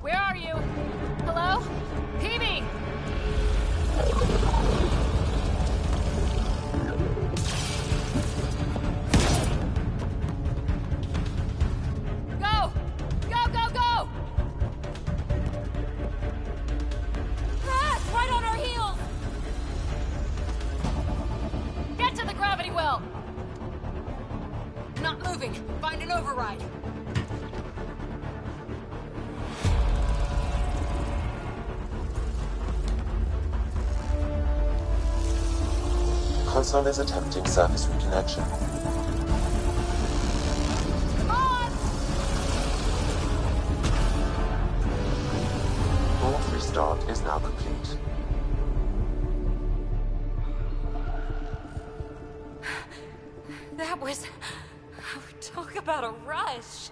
Where are you? Hello? PB! Go! Go, go, go! Crash! Right on our heels! Get to the gravity well! Not moving. Find an override. Console is attempting surface reconnection. Come on! Port restart is now complete. That was... Talk about a rush.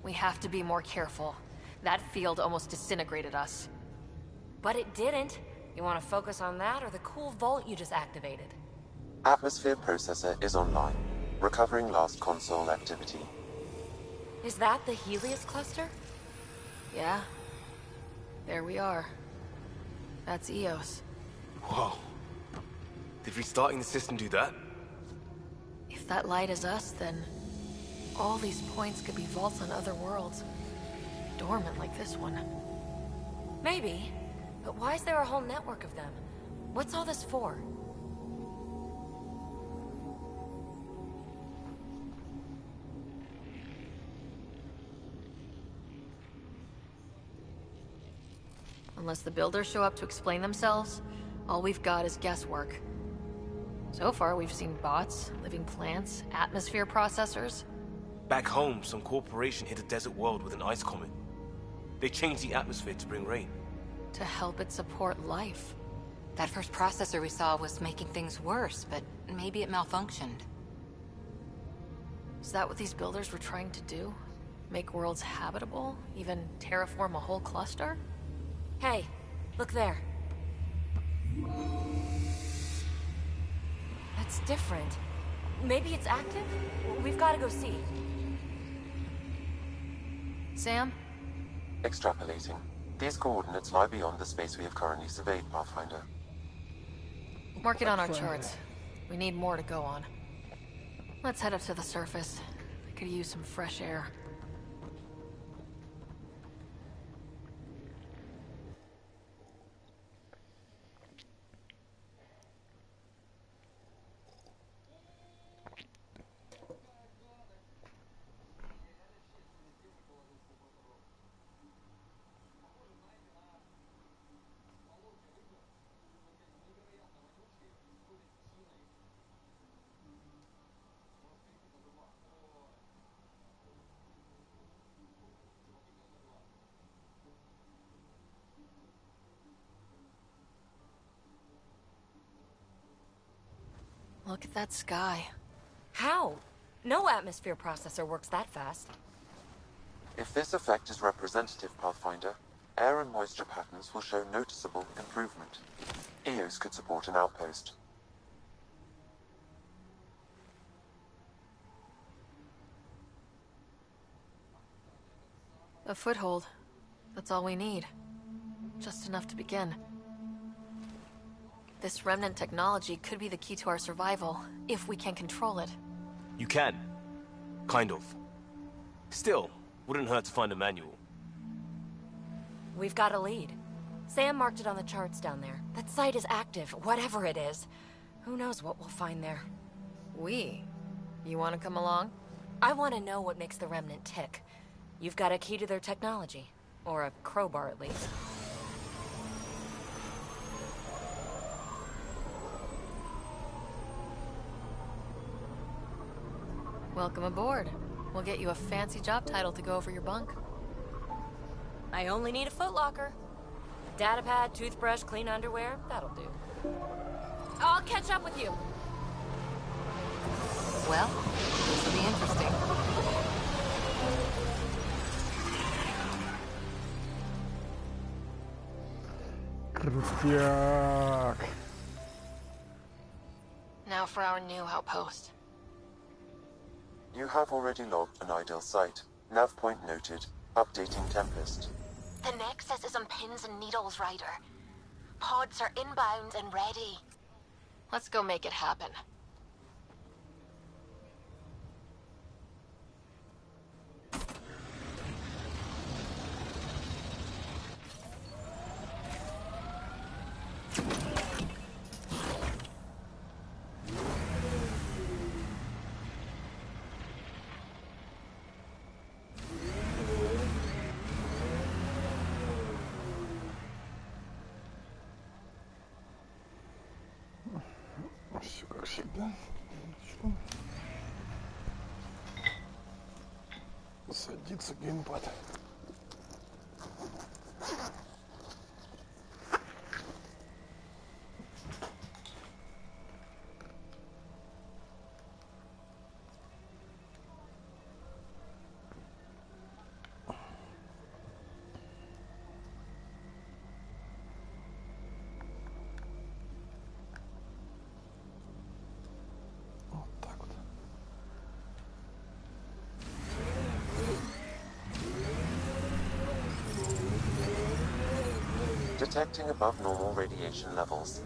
We have to be more careful. That field almost disintegrated us. But it didn't. You want to focus on that or the cool vault you just activated? Atmosphere processor is online, recovering last console activity. Is that the Helios cluster? Yeah. There we are. That's Eos. Whoa. Did restarting the system do that? If that light is us, then all these points could be vaults on other worlds. Dormant like this one. Maybe. But why is there a whole network of them? What's all this for? Unless the builders show up to explain themselves, all we've got is guesswork. So far, we've seen bots, living plants, atmosphere processors. Back home, some corporation hit a desert world with an ice comet. They changed the atmosphere to bring rain. To help it support life. That first processor we saw was making things worse, but maybe it malfunctioned. Is that what these builders were trying to do? Make worlds habitable? Even terraform a whole cluster? Hey, look there. That's different. Maybe it's active? We've got to go see. Sam? Extrapolating. These coordinates lie beyond the space we have currently surveyed, Pathfinder. Mark it on our charts. We need more to go on. Let's head up to the surface. I could use some fresh air. Look at that sky. How? No atmosphere processor works that fast. If this effect is representative, Pathfinder, air and moisture patterns will show noticeable improvement. Eos could support an outpost. A foothold. That's all we need. Just enough to begin. This remnant technology could be the key to our survival, if we can control it. You can. Kind of. Still, wouldn't hurt to find a manual. We've got a lead. Sam marked it on the charts down there. That site is active, whatever it is. Who knows what we'll find there. We? You want to come along? I want to know what makes the remnant tick. You've got a key to their technology. Or a crowbar, at least. Welcome aboard. We'll get you a fancy job title to go over your bunk. I only need a footlocker. Datapad, toothbrush, clean underwear, that'll do. I'll catch up with you. Well, this will be interesting. Крутяк. Now for our new outpost. You have already logged an ideal site. Nav point noted. Updating Tempest. The Nexus is on pins and needles, Ryder. Pods are inbound and ready. Let's go make it happen. Все как всегда. Садится геймпад. Вот так вот. Detecting above normal radiation levels.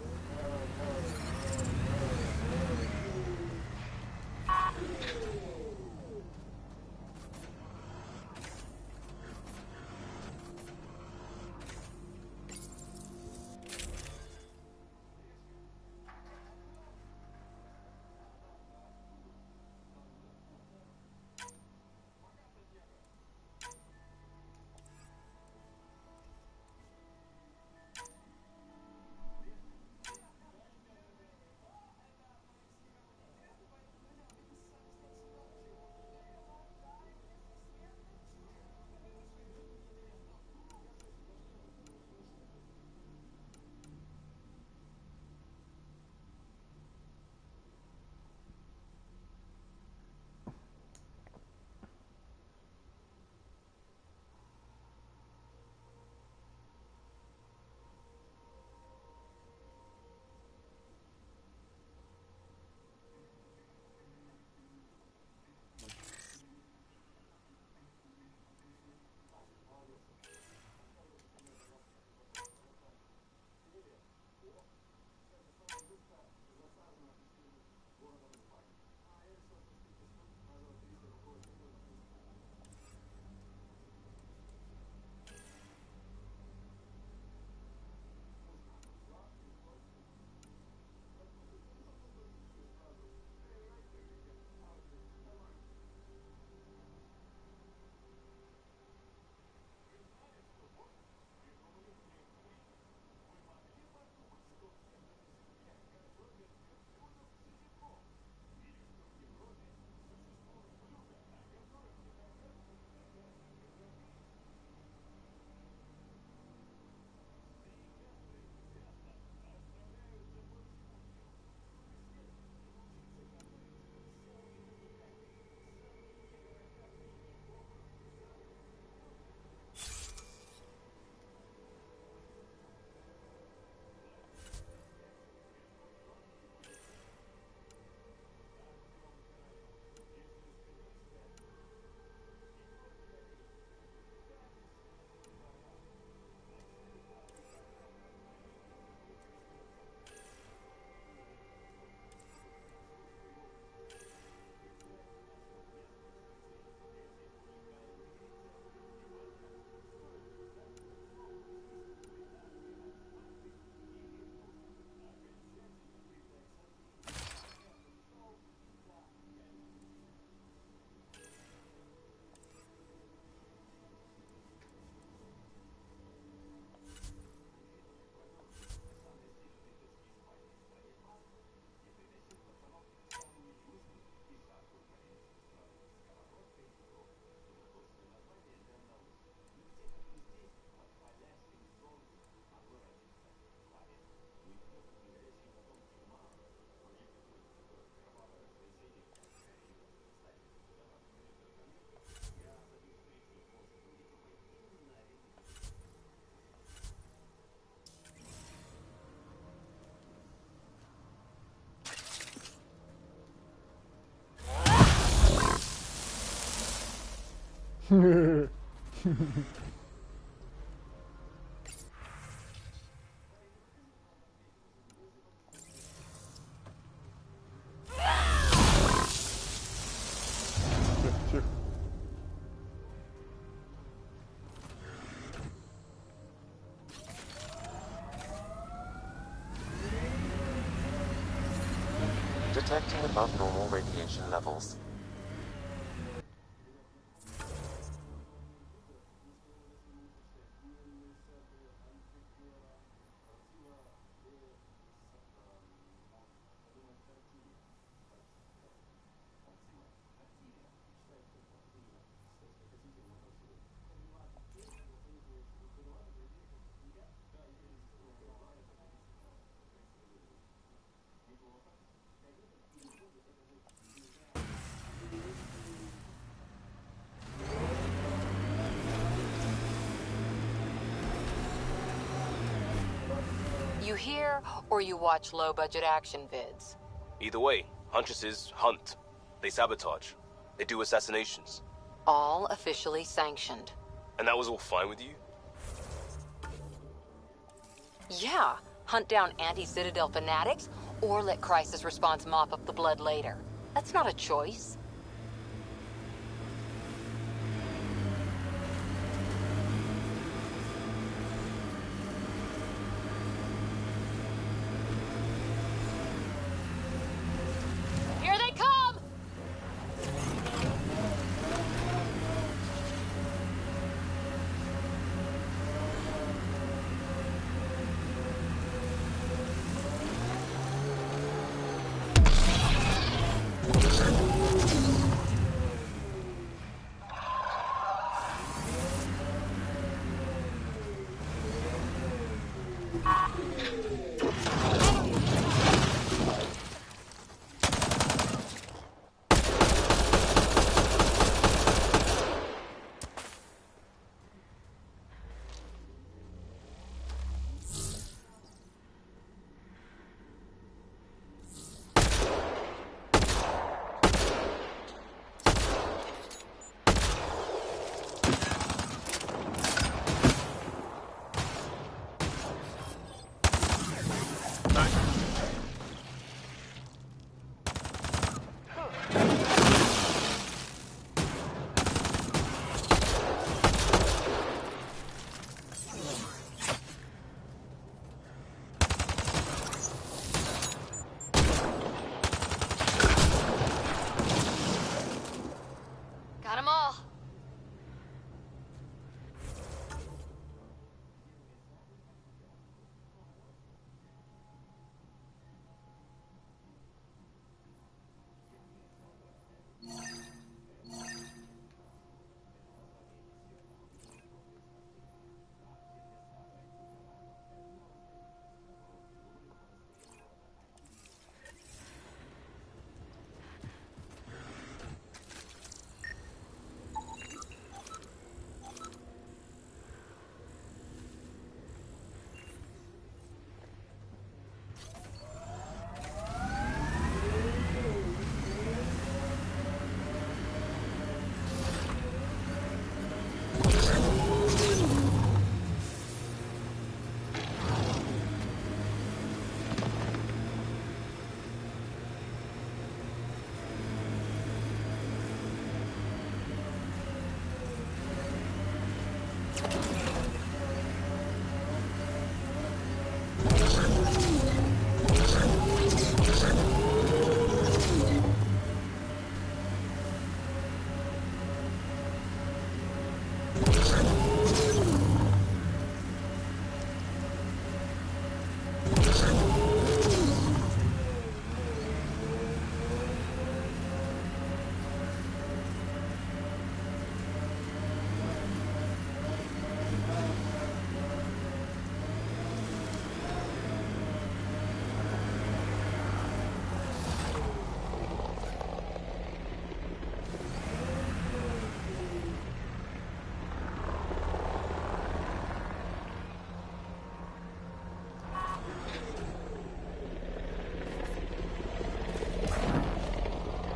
Тихо. Detecting above normal radiation levels. You hear or you watch low-budget action vids? Either way, Huntresses hunt. They sabotage. They do assassinations. All officially sanctioned. And that was all fine with you? Yeah, hunt down anti-Citadel fanatics, or let crisis response mop up the blood later. That's not a choice. Here they come! Got 'em all.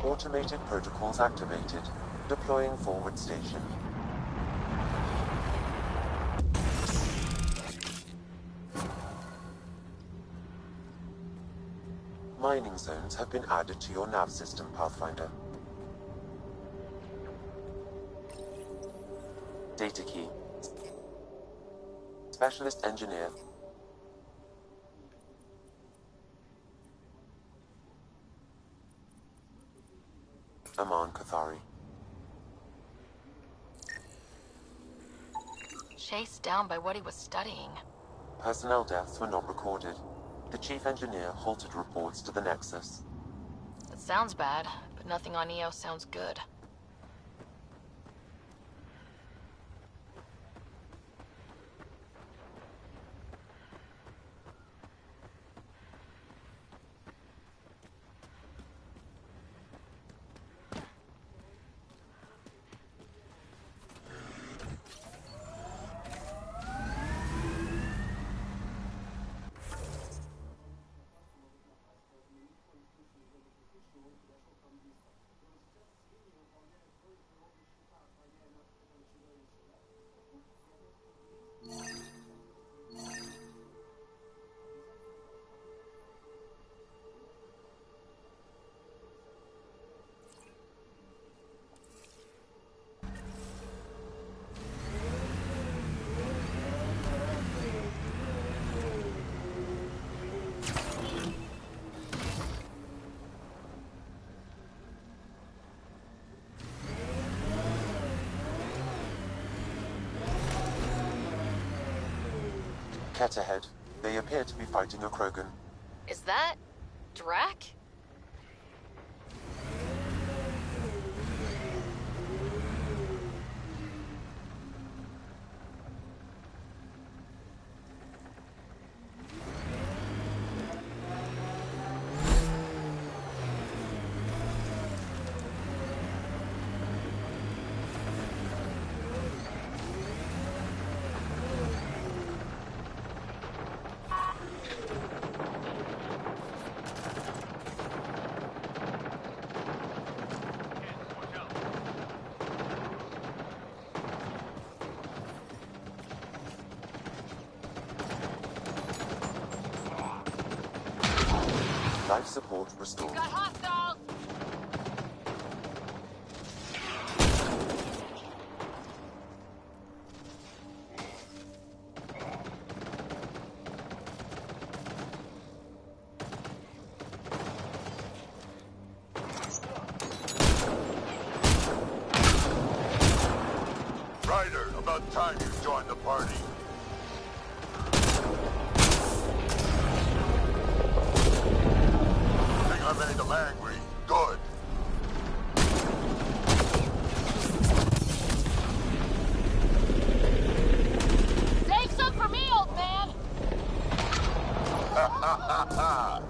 Automated protocols activated. Deploying forward station. Mining zones have been added to your nav system, Pathfinder. Data key. Specialist engineer. Aman Kathari. Chased down by what he was studying. Personnel deaths were not recorded. The chief engineer halted reports to the Nexus. It sounds bad, but nothing on EO sounds good. Ket ahead. They appear to be fighting a Krogan. Is that... Drac? Life support restored. Got hostiles! Ryder, about time you joined the party. Think I made them angry. Good. Save some for me, old man! Ha ha ha ha!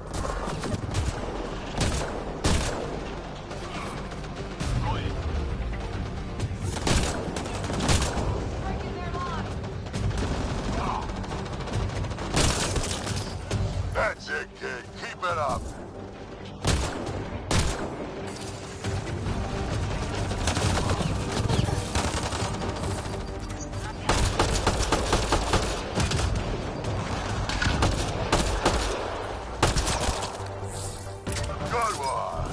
That's it, kid. Keep it up. Good one.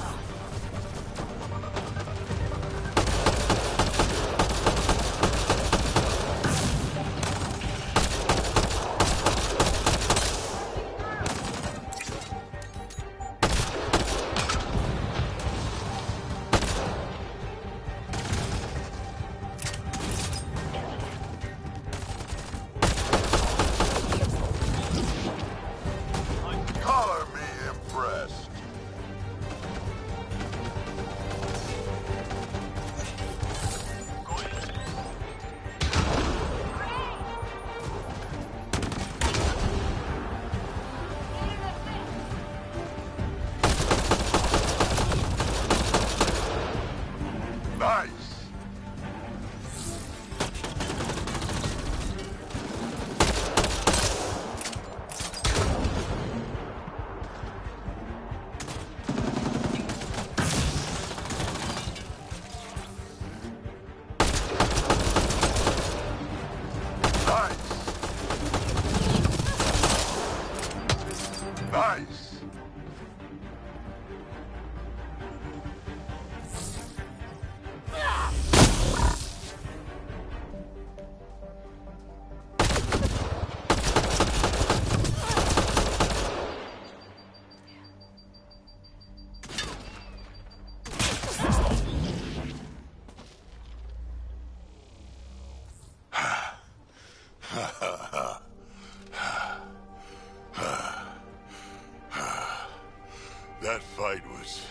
That fight was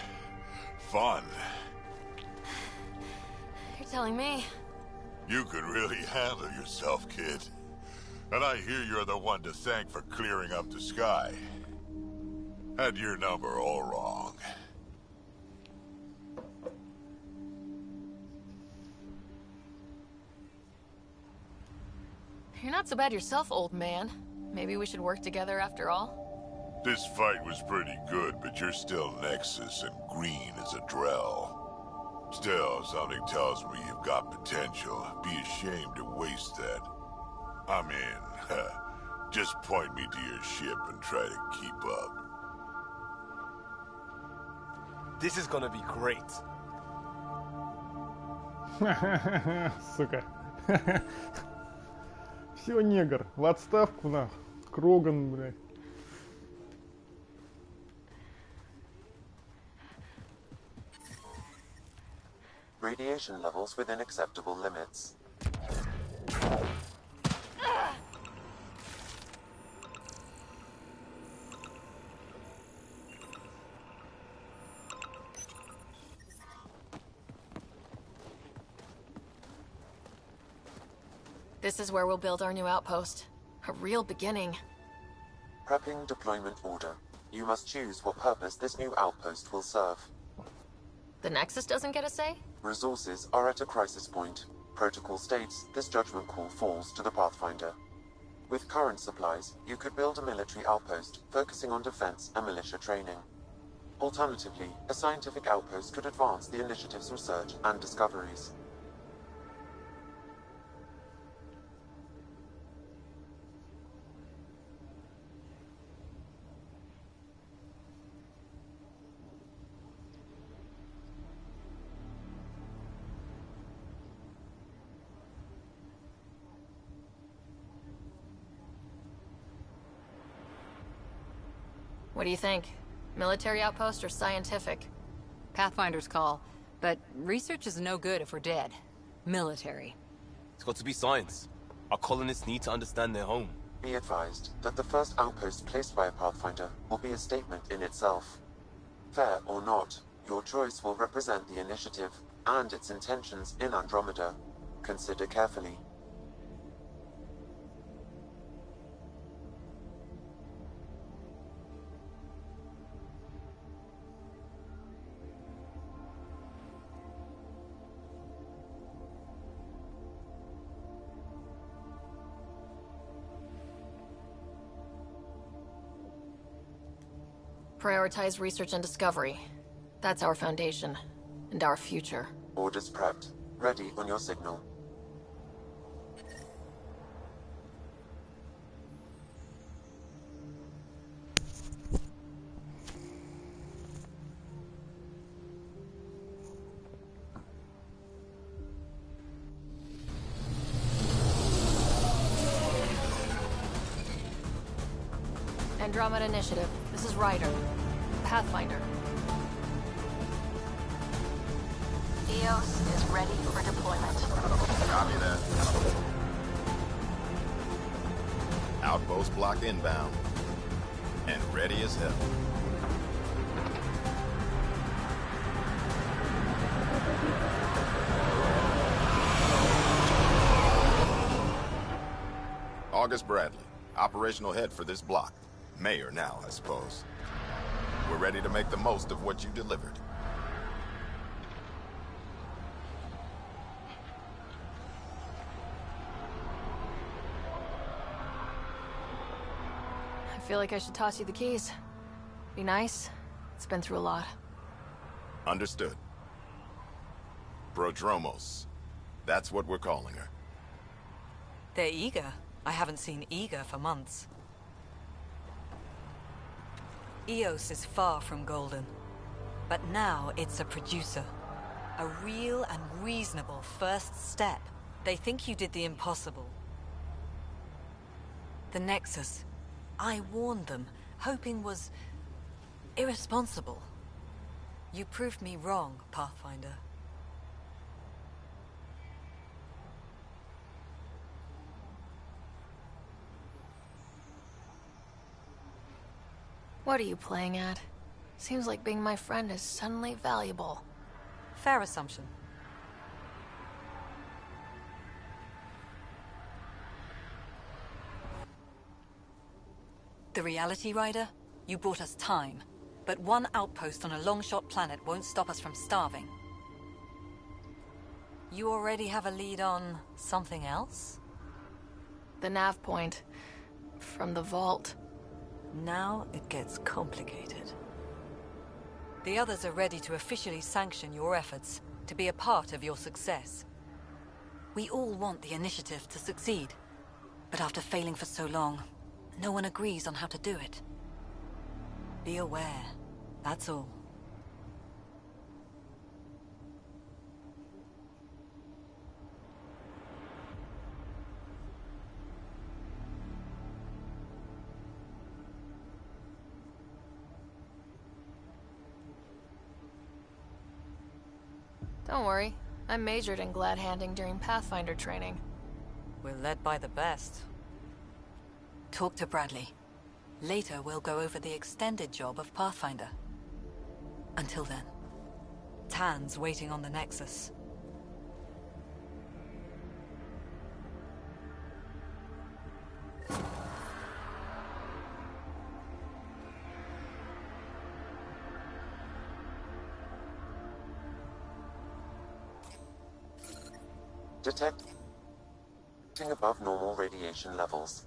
fun. You're telling me. You could really handle yourself, kid. And I hear you're the one to thank for clearing up the sky. Had your number all wrong. You're not so bad yourself, old man. Maybe we should work together after all? This fight was pretty good, but you're still Nexus and green as a Drell. Still, something tells me you've got potential. Be ashamed to waste that. I mean, just point me to your ship and try to keep up. This is gonna be great. Сука. Все, негр, в отставку, нахуй. Кроган, блядь. Radiation levels within acceptable limits. This is where we'll build our new outpost. A real beginning. Prepping deployment order. You must choose what purpose this new outpost will serve. The Nexus doesn't get a say? Resources are at a crisis point. Protocol states this judgment call falls to the Pathfinder. With current supplies, you could build a military outpost, focusing on defense and militia training. Alternatively, a scientific outpost could advance the initiative's research and discoveries. What do you think? Military outpost or scientific? Pathfinder's call, but research is no good if we're dead. Military. It's got to be science. Our colonists need to understand their home. Be advised that the first outpost placed by a Pathfinder will be a statement in itself. Fair or not, your choice will represent the initiative and its intentions in Andromeda. Consider carefully. Prioritize research and discovery. That's our foundation, and our future. Orders prepped. Ready on your signal. Andromeda Initiative. This is Ryder. Pathfinder. EOS is ready for deployment. Copy that. Outpost block inbound. And ready as hell. August Bradley, operational head for this block. Mayor now, I suppose. We're ready to make the most of what you delivered. I feel like I should toss you the keys. Be nice. It's been through a lot. Understood. Prodromos. That's what we're calling her. They're eager. I haven't seen eager for months. EOS is far from golden. But now it's a producer. A real and reasonable first step. They think you did the impossible. The Nexus. I warned them, hoping was irresponsible. You proved me wrong, Pathfinder. What are you playing at? Seems like being my friend is suddenly valuable. Fair assumption. The reality, Rider? You brought us time. But one outpost on a long-shot planet won't stop us from starving. You already have a lead on something else? The nav point. From the vault. Now it gets complicated. The others are ready to officially sanction your efforts, to be a part of your success. We all want the initiative to succeed. But after failing for so long, no one agrees on how to do it. Be aware, that's all. Don't worry, I majored in glad handing during Pathfinder training. We're led by the best. Talk to Bradley. Later, we'll go over the extended job of Pathfinder. Until then, Tan's waiting on the Nexus. Detecting above normal radiation levels.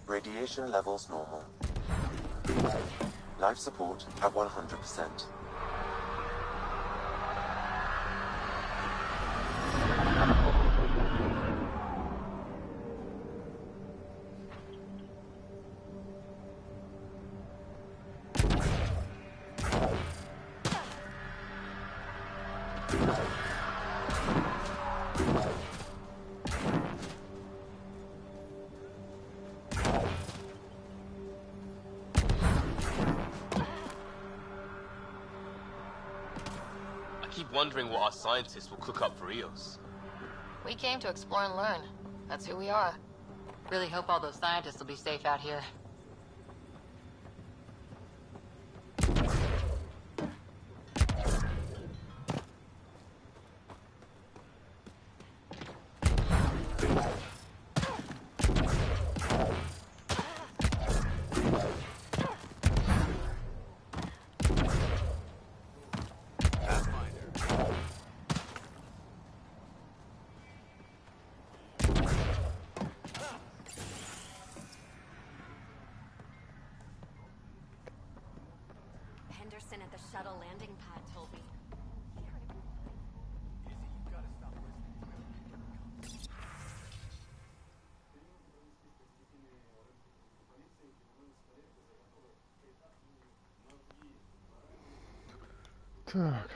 Radiation levels normal. Life support at 100%. I keep wondering what our scientists will cook up for Eos. We came to explore and learn. That's who we are. Really hope all those scientists will be safe out here. Henderson at the shuttle landing pad told me. Так.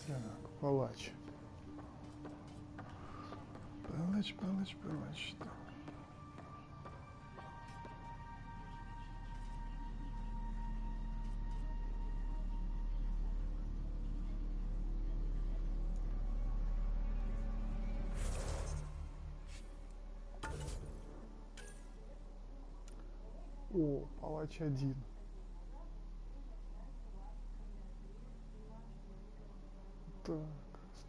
Так, палач. Палач, палач, палач. Так. О, палач 1. Так,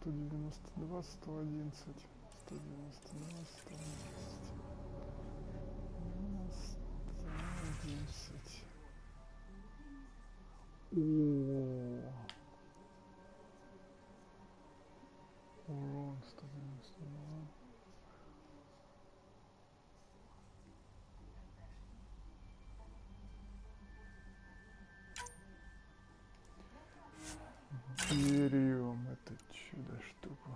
192, 111, 192, 111. О, урон 192. Берем это чудо-штуку.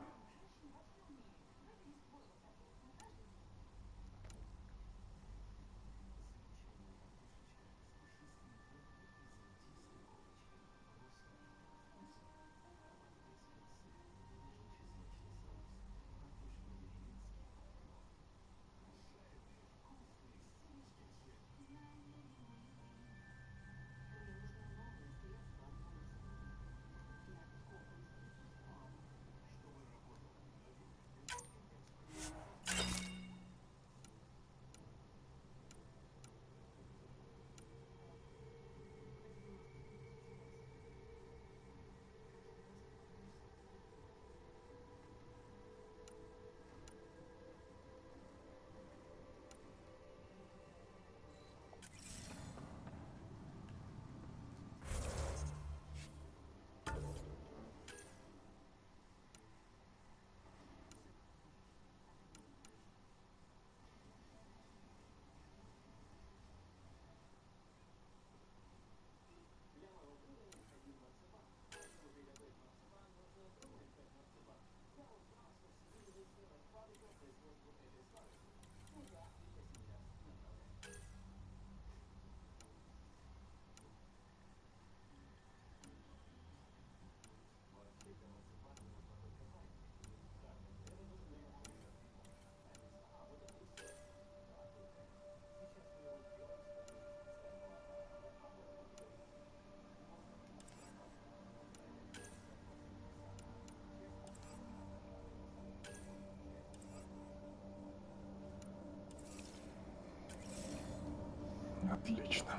Отлично.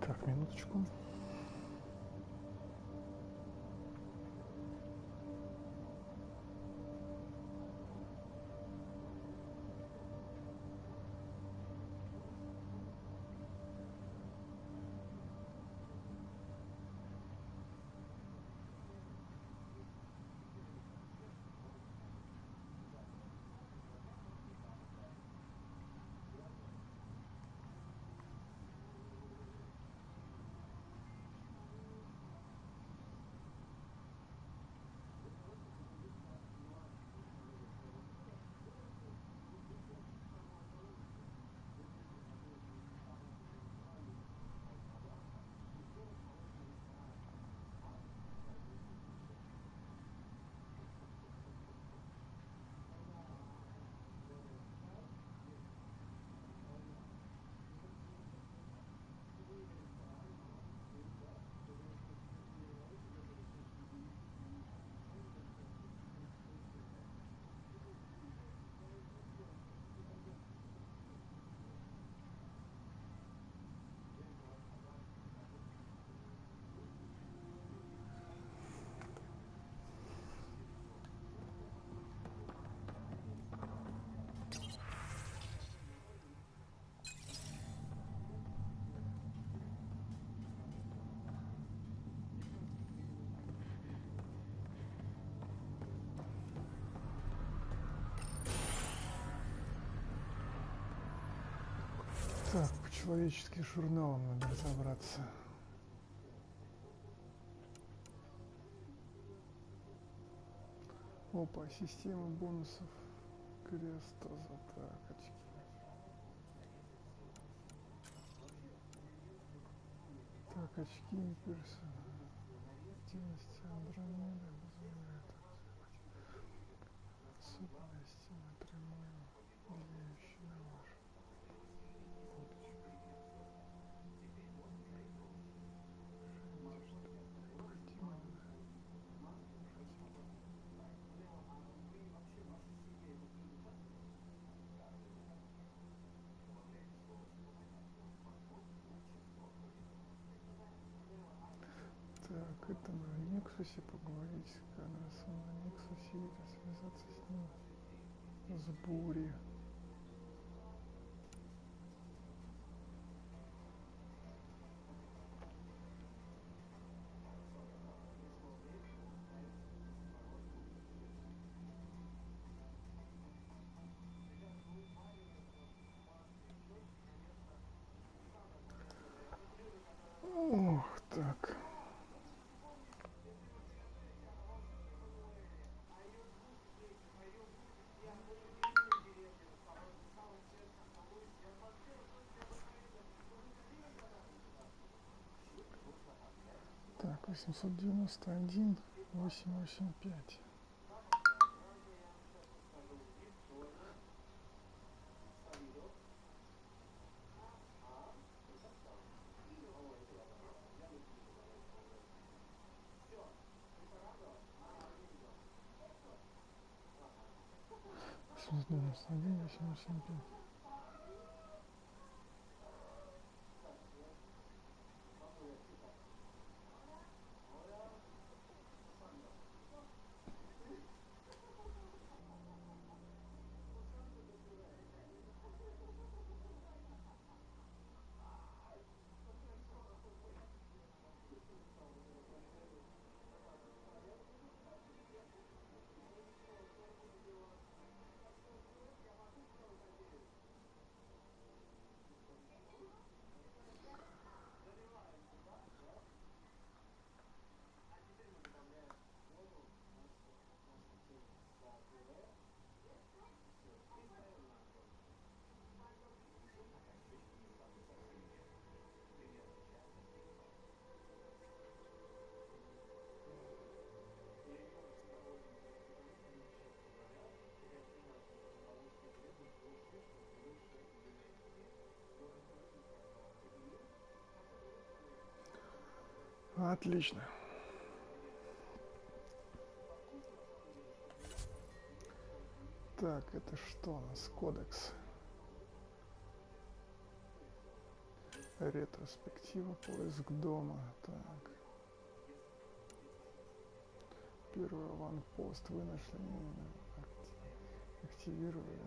Так, минуточку. Так, по человеческим журналам надо разобраться. Опа, система бонусов. Креста за так, очки. Так, очки персонала. Активности Андромеда позволяют развивать особенности напрямую, влияющие на ваше будущее. Решайте, что необходимо. Так, это на Нексусе поговорить с Канасом на Нексусе или связаться с ним с Бури. Ох, так. Так, 891, 885. Один, 885. Отлично. Так, это что у нас? Кодекс. Ретроспектива, поиск дома. Так. Первый аванпост вы нашли. Активировали.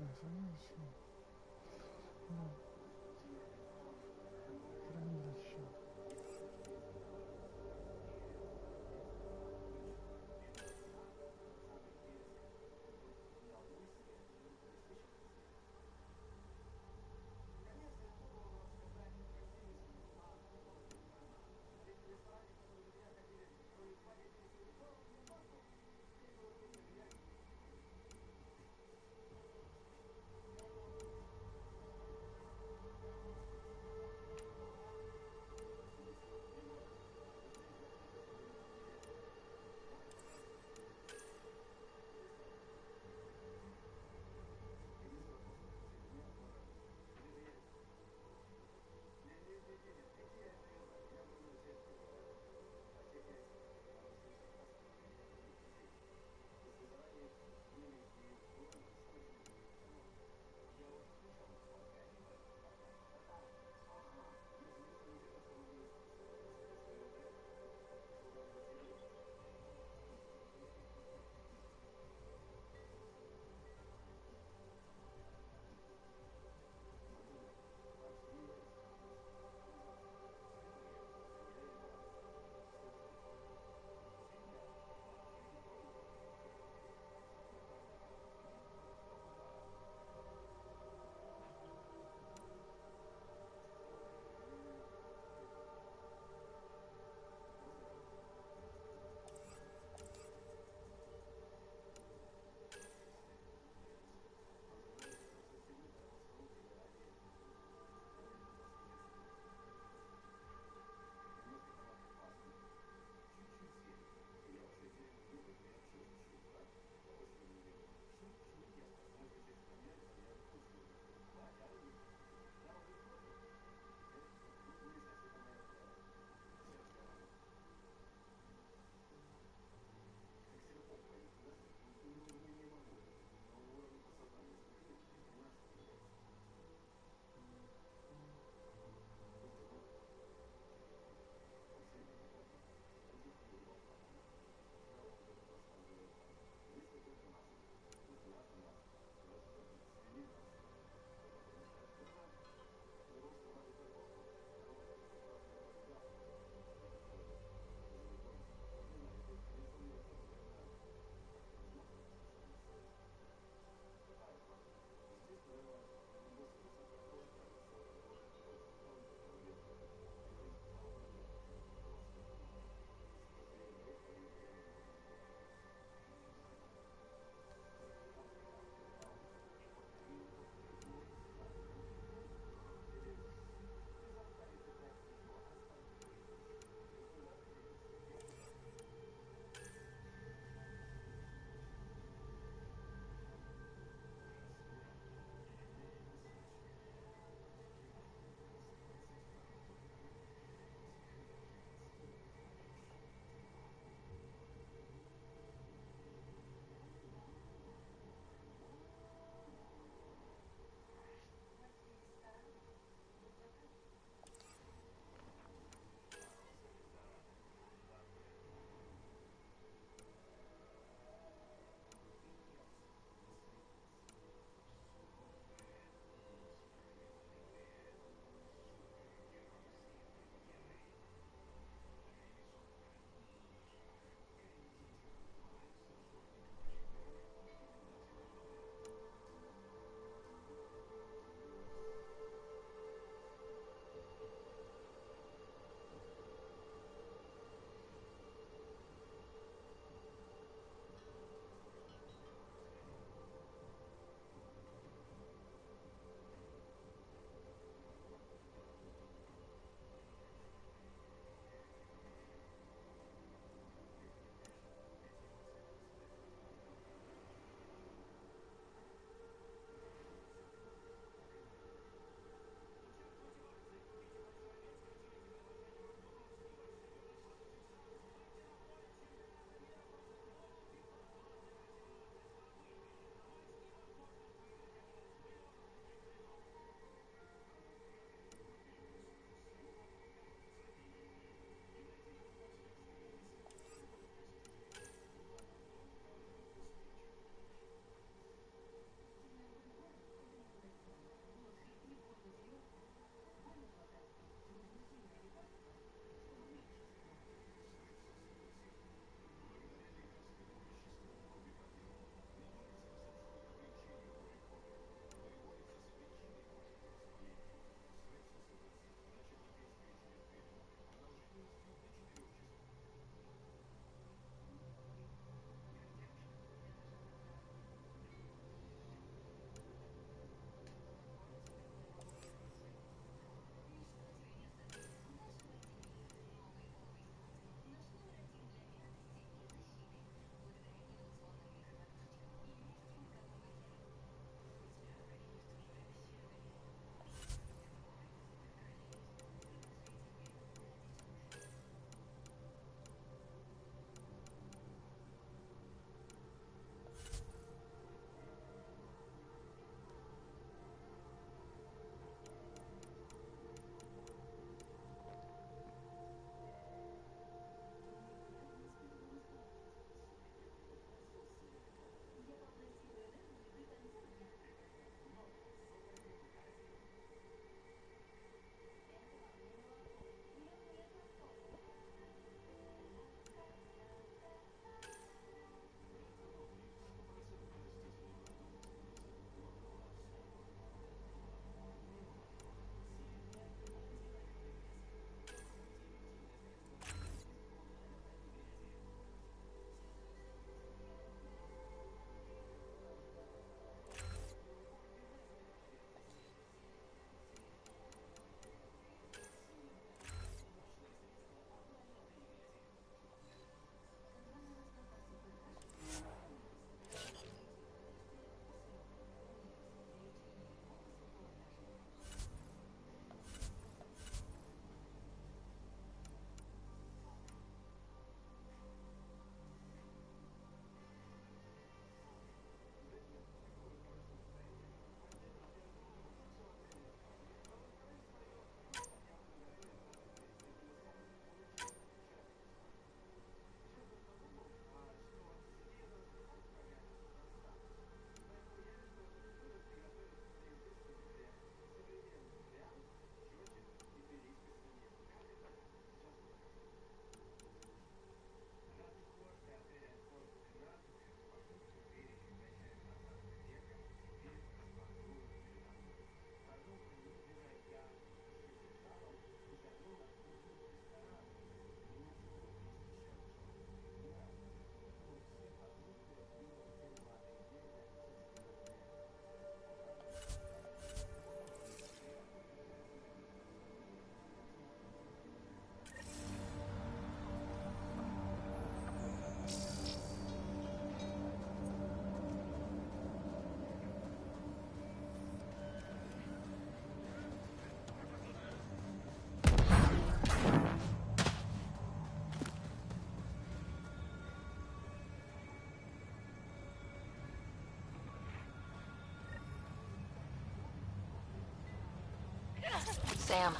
Sam,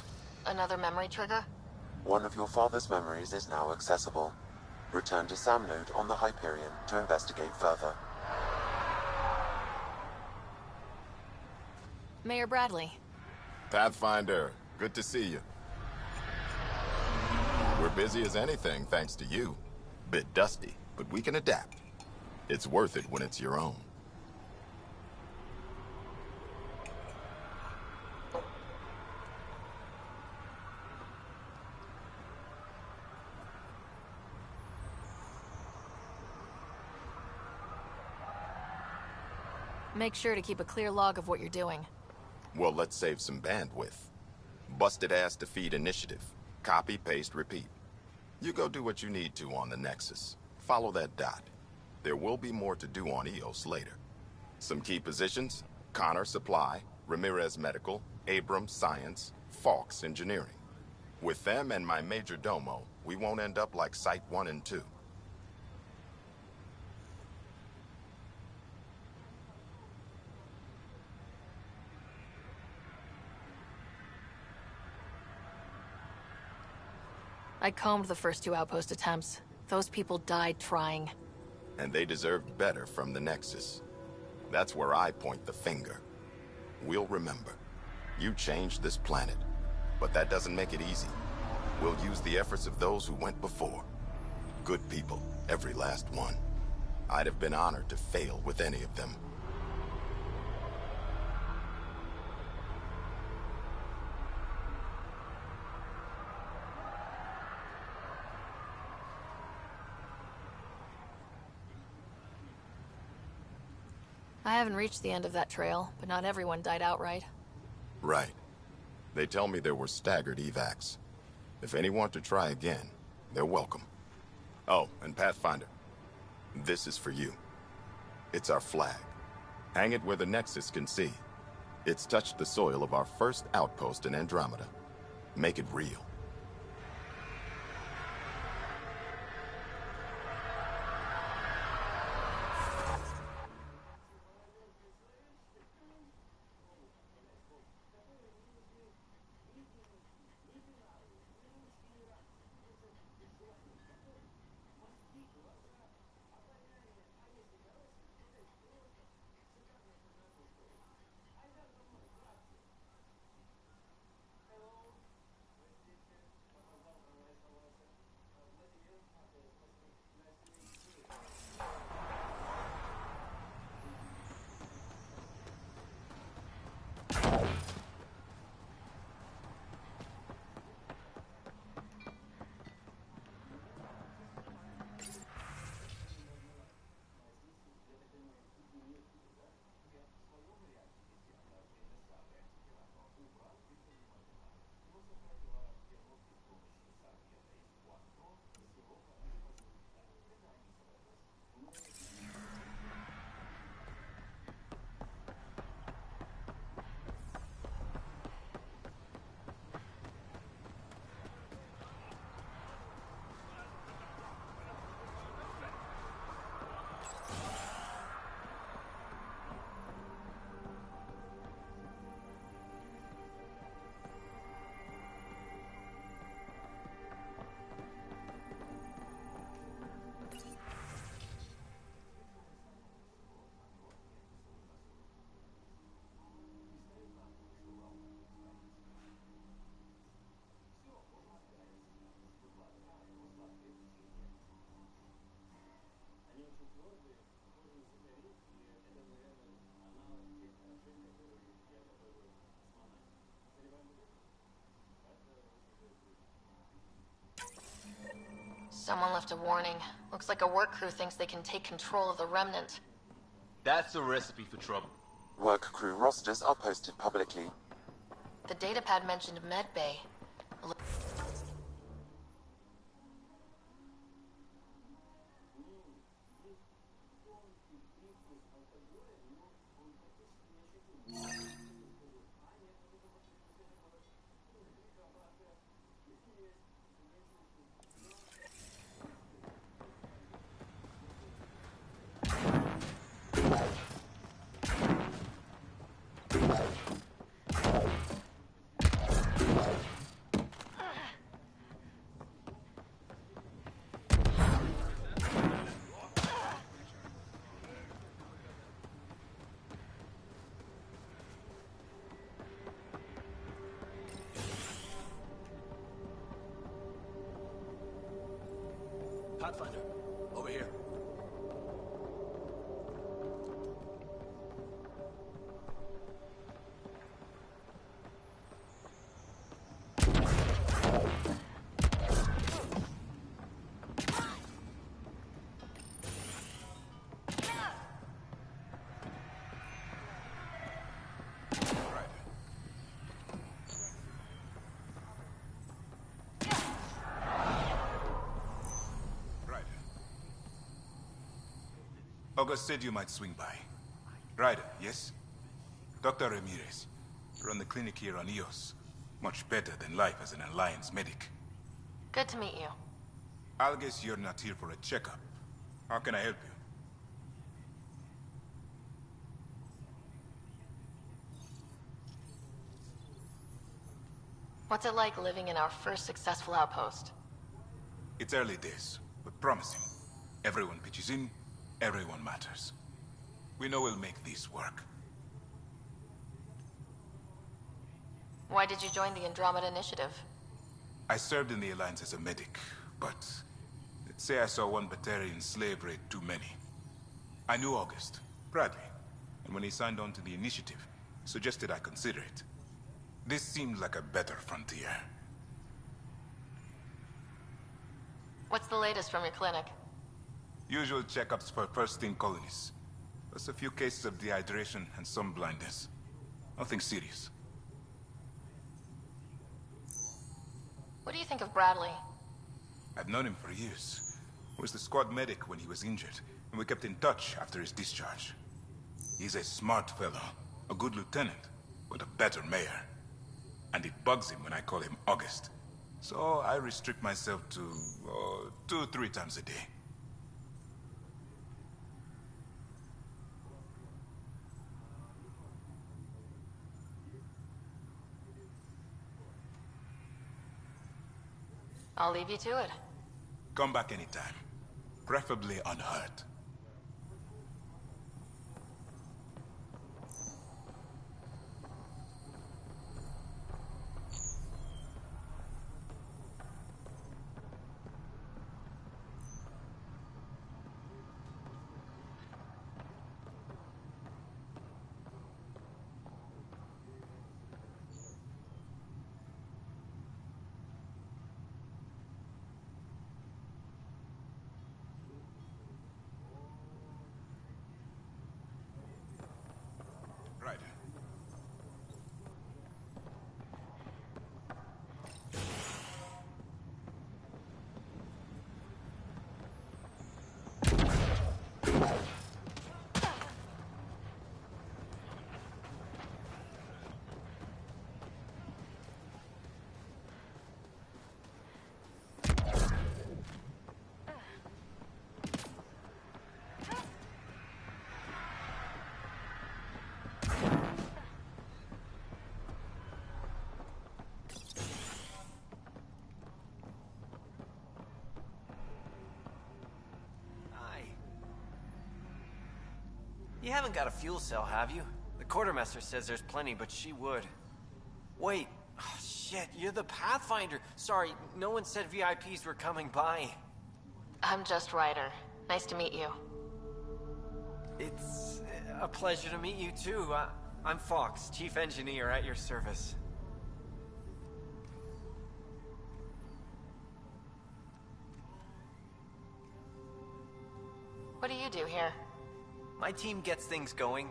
another memory trigger? One of your father's memories is now accessible. Return to Sam node on the Hyperion to investigate further. Mayor Bradley. Pathfinder, good to see you. We're busy as anything thanks to you. Bit dusty, but we can adapt. It's worth it when it's your own. Make sure to keep a clear log of what you're doing. Well, let's save some bandwidth. Busted ass to feed initiative. Copy, paste, repeat. You go do what you need to on the Nexus. Follow that dot. There will be more to do on EOS later. Some key positions: Connor Supply, Ramirez Medical, Abrams Science, Fawkes Engineering. With them and my major domo, we won't end up like Site 1 and 2. I combed the first 2 outpost attempts. Those people died trying. And they deserved better from the Nexus. That's where I point the finger. We'll remember. You changed this planet. But that doesn't make it easy. We'll use the efforts of those who went before. Good people, every last one. I'd have been honored to fail with any of them. I haven't reached the end of that trail, but not everyone died outright. Right. They tell me there were staggered evacs. If any want to try again, they're welcome. Oh, and Pathfinder, this is for you. It's our flag. Hang it where the Nexus can see. It's touched the soil of our first outpost in Andromeda. Make it real. Someone left a warning. Looks like a work crew thinks they can take control of the Remnant. That's a recipe for trouble. Work crew rosters are posted publicly. The datapad mentioned medbay. Pathfinder, over here. August said you might swing by. Ryder, yes? Dr. Ramirez. Run the clinic here on EOS. Much better than life as an Alliance medic. Good to meet you. I'll guess you're not here for a checkup. How can I help you? What's it like living in our first successful outpost? It's early days, but promising. Everyone pitches in, everyone matters. We know we'll make this work. Why did you join the Andromeda Initiative? I served in the Alliance as a medic, but let's say I saw one Batarian slave raid too many. I knew August, Bradley, and when he signed on to the initiative, he suggested I consider it. This seemed like a better frontier. What's the latest from your clinic? Usual checkups for first-in colonists. Plus a few cases of dehydration and some blindness. Nothing serious. What do you think of Bradley? I've known him for years. I was the squad medic when he was injured, and we kept in touch after his discharge. He's a smart fellow, a good lieutenant, but a better mayor. And it bugs him when I call him August. So I restrict myself to 2-3 times a day. I'll leave you to it. Come back anytime. Preferably unhurt. You haven't got a fuel cell, have you? The quartermaster says there's plenty, but she would. Wait. Oh, shit, you're the Pathfinder. Sorry, no one said VIPs were coming by. I'm just Ryder. Nice to meet you. It's a pleasure to meet you, too. I'm Fox, Chief Engineer at your service. What do you do here? My team gets things going.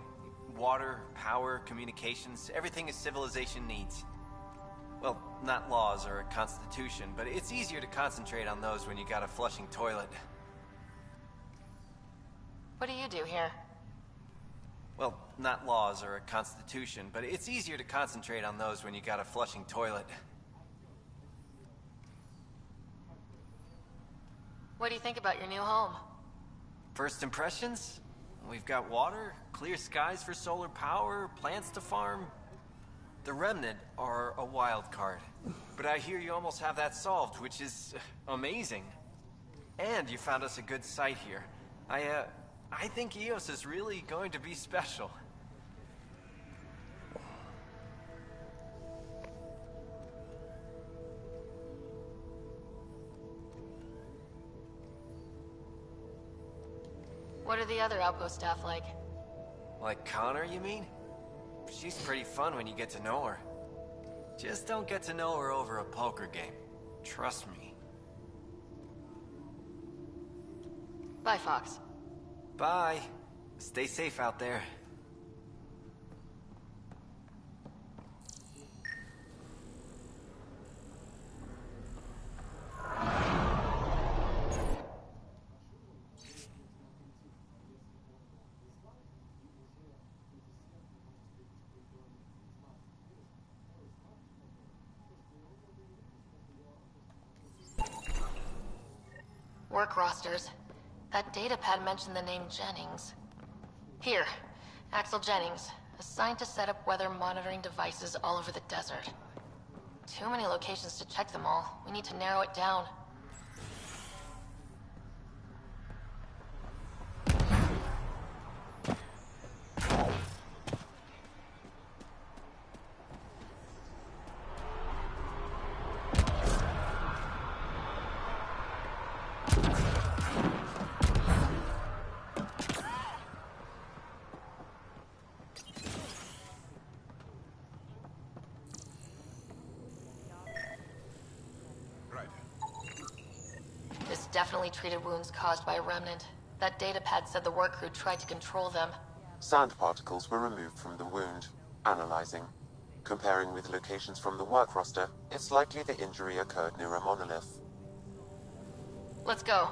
Water, power, communications, everything a civilization needs. Well, not laws or a constitution, but it's easier to concentrate on those when you got a flushing toilet. What do you do here? Well, not laws or a constitution, but it's easier to concentrate on those when you got a flushing toilet. What do you think about your new home? First impressions? We've got water, clear skies for solar power, plants to farm. The Remnant are a wild card. But I hear you almost have that solved, which is amazing. And you found us a good site here. I think EOS is really going to be special. What are the other outpost staff like? Like Connor, you mean? She's pretty fun when you get to know her. Just don't get to know her over a poker game. Trust me. Bye, Fox. Bye. Stay safe out there. Work rosters. That datapad mentioned the name Jennings. Here, Axel Jennings, assigned to set up weather monitoring devices all over the desert. Too many locations to check them all. We need to narrow it down. Definitely treated wounds caused by a remnant. That datapad said the work crew tried to control them. Sand particles were removed from the wound. Analyzing. Comparing with locations from the work roster, it's likely the injury occurred near a monolith. Let's go.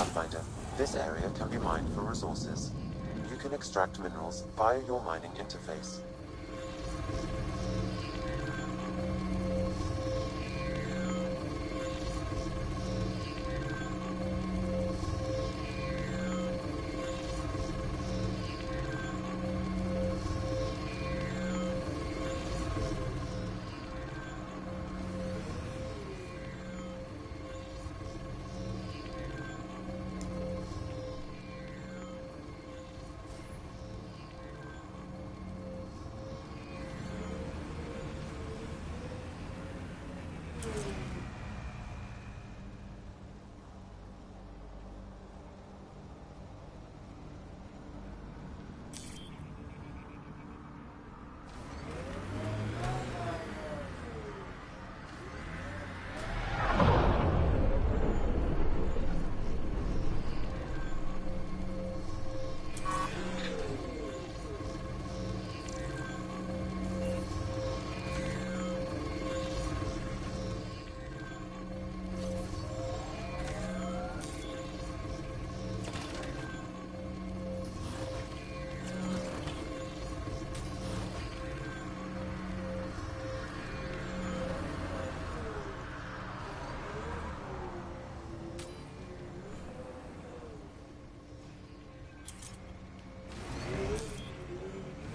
Pathfinder, this area can be mined for resources. You can extract minerals via your mining interface.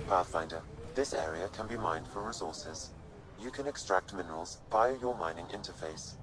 Pathfinder, this area can be mined for resources. You can extract minerals via your mining interface.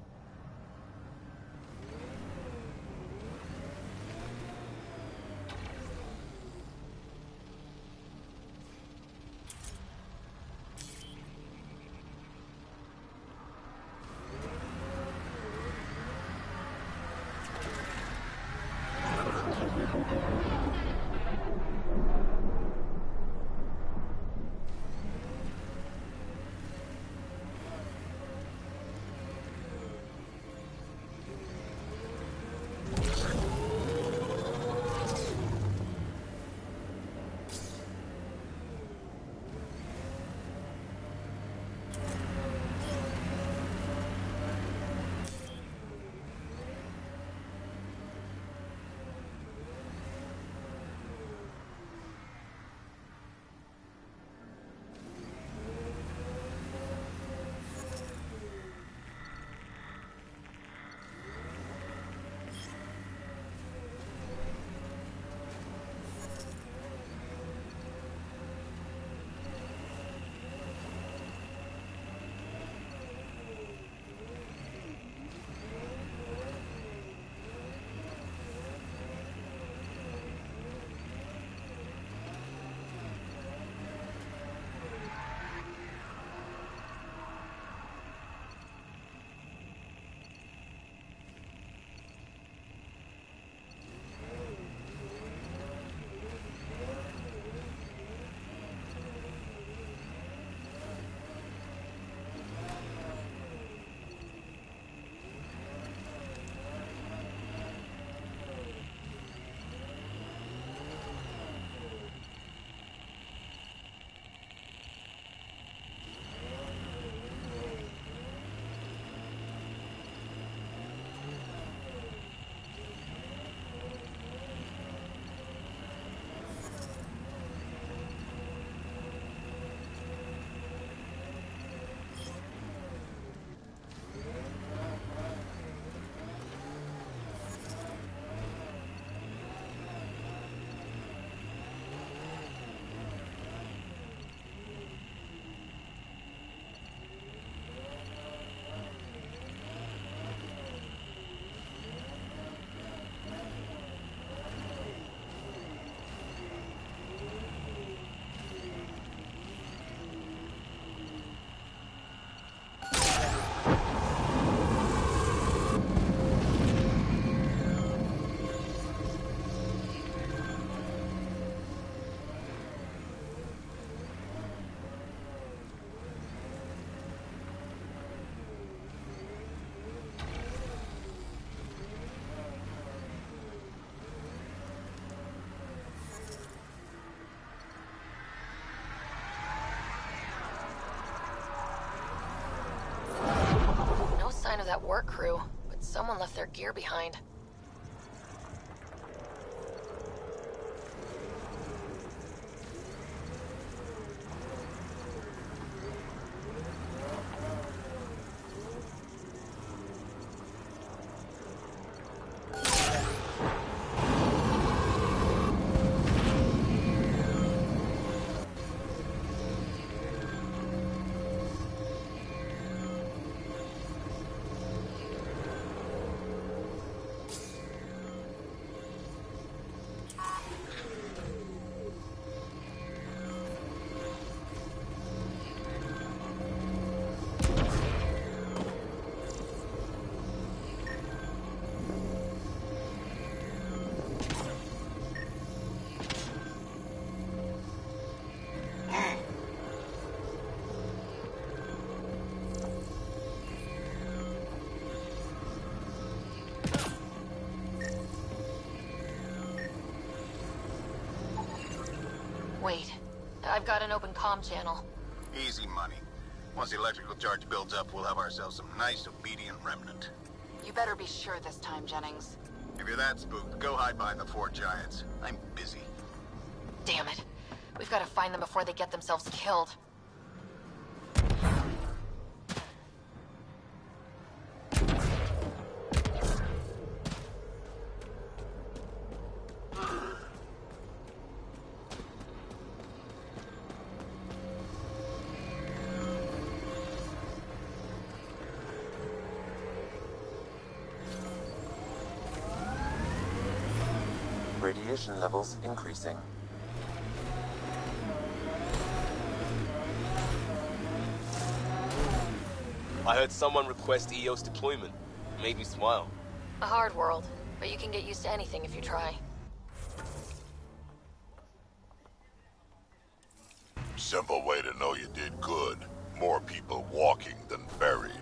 Of that work crew, but someone left their gear behind. I've got an open comm channel. Easy money. Once the electrical charge builds up, we'll have ourselves some nice, obedient remnant. You better be sure this time, Jennings. If you're that spooked, go hide behind the four giants. I'm busy. Damn it. We've got to find them before they get themselves killed. Radiation levels increasing. I heard someone request EOS deployment. Made me smile. A hard world, but you can get used to anything if you try. Simple way to know you did good. More people walking than buried.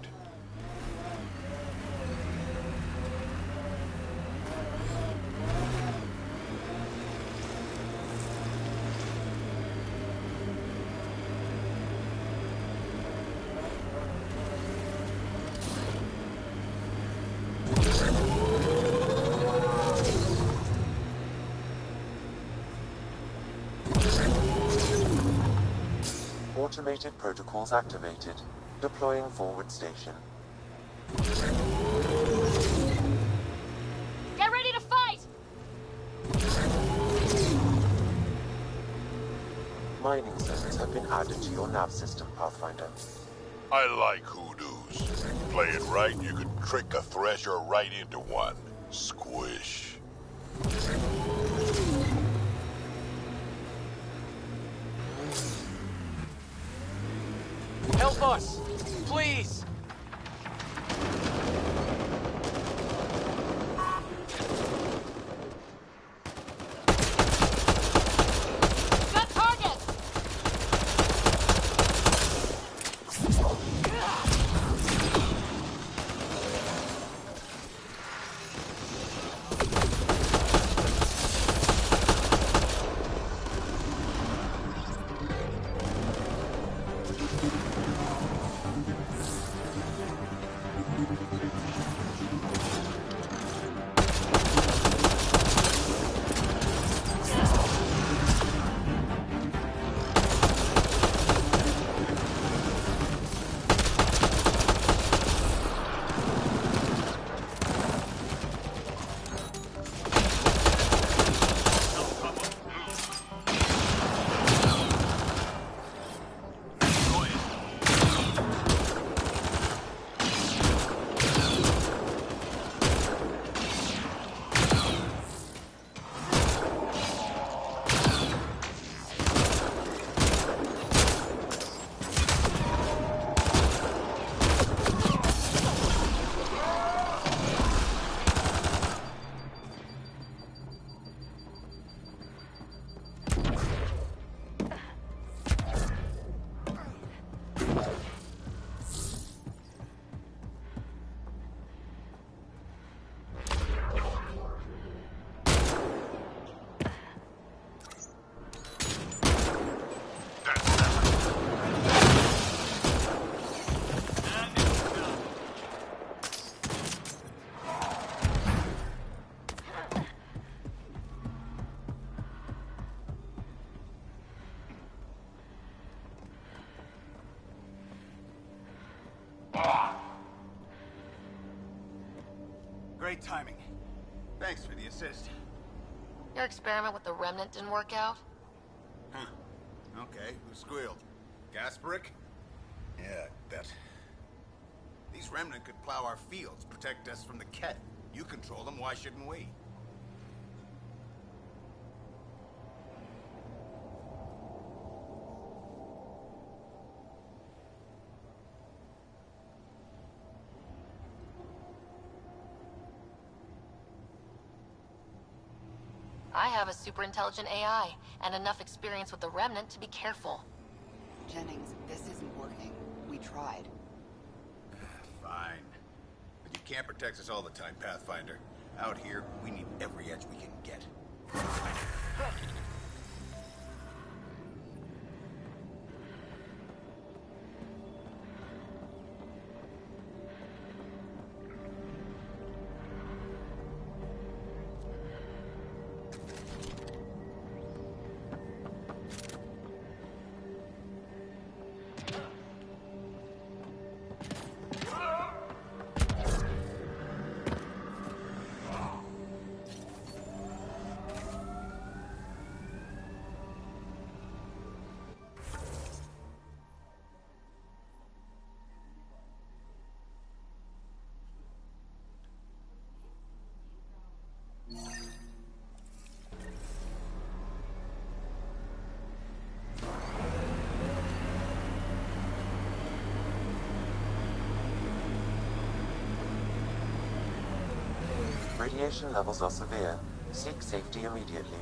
Automated protocols activated. Deploying forward station. Get ready to fight! Mining zones have been added to your nav system, Pathfinder. I like hoodoos. Play it right, you can trick a thresher right into one. Squish. Help us! Please! Got targets! Great timing. Thanks for the assist. Your experiment with the remnant didn't work out? Huh. Okay, who squealed? Gasparic? Yeah, bet. These remnant could plow our fields, protect us from the Ket. You control them, why shouldn't we? I have a super intelligent AI, and enough experience with the remnant to be careful. Jennings, this isn't working. We tried. Fine. But you can't protect us all the time, Pathfinder. Out here, we need every edge we can get. Radiation levels are severe. Seek safety immediately.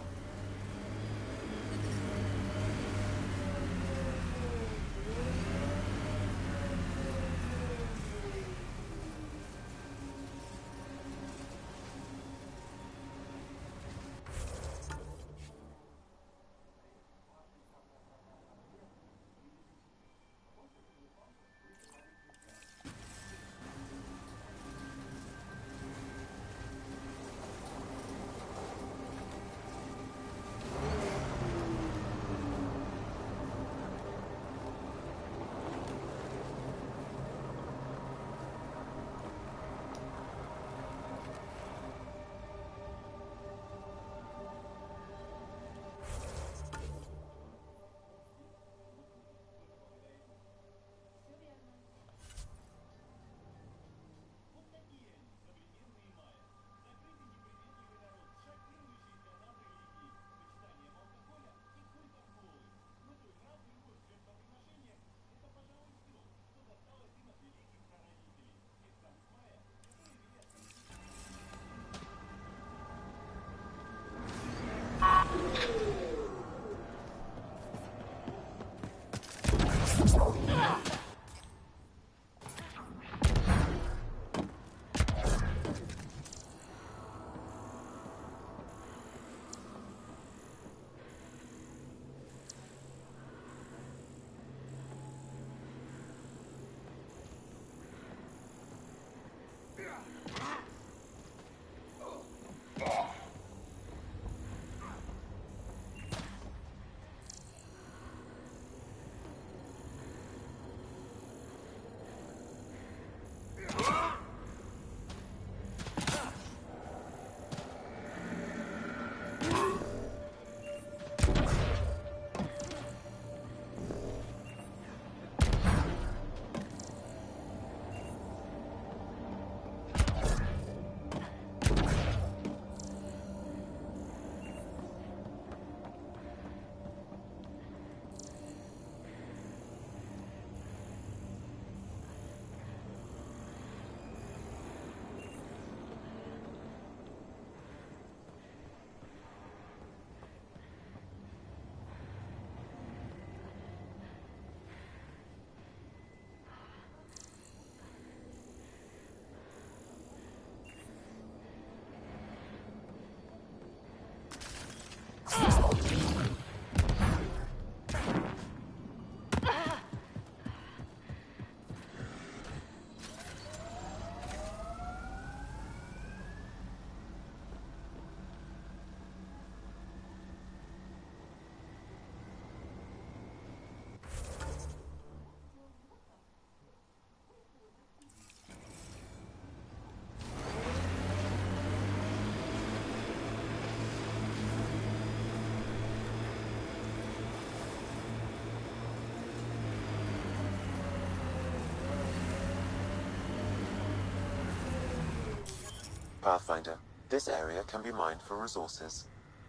Pathfinder, this area can be mined for resources.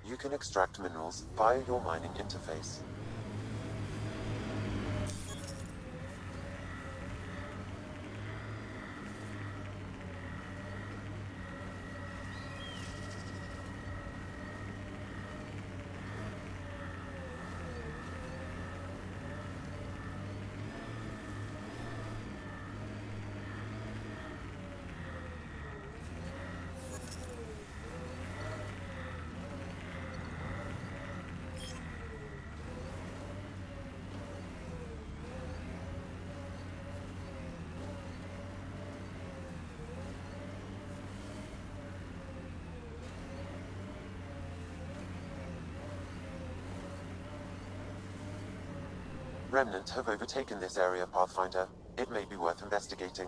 You can extract minerals via your mining interface. Remnant have overtaken this area, Pathfinder. It may be worth investigating.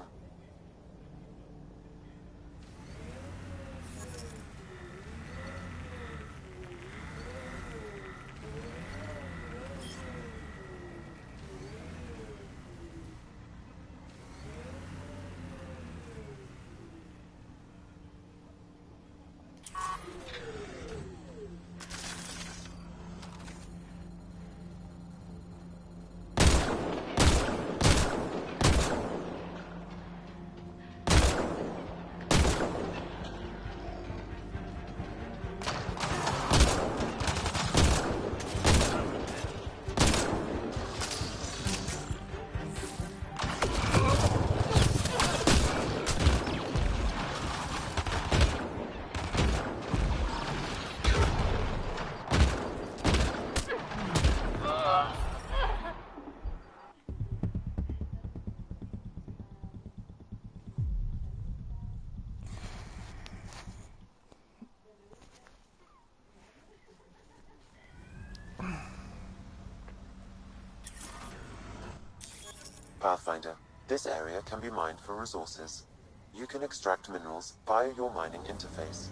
Pathfinder, this area can be mined for resources. You can extract minerals via your mining interface.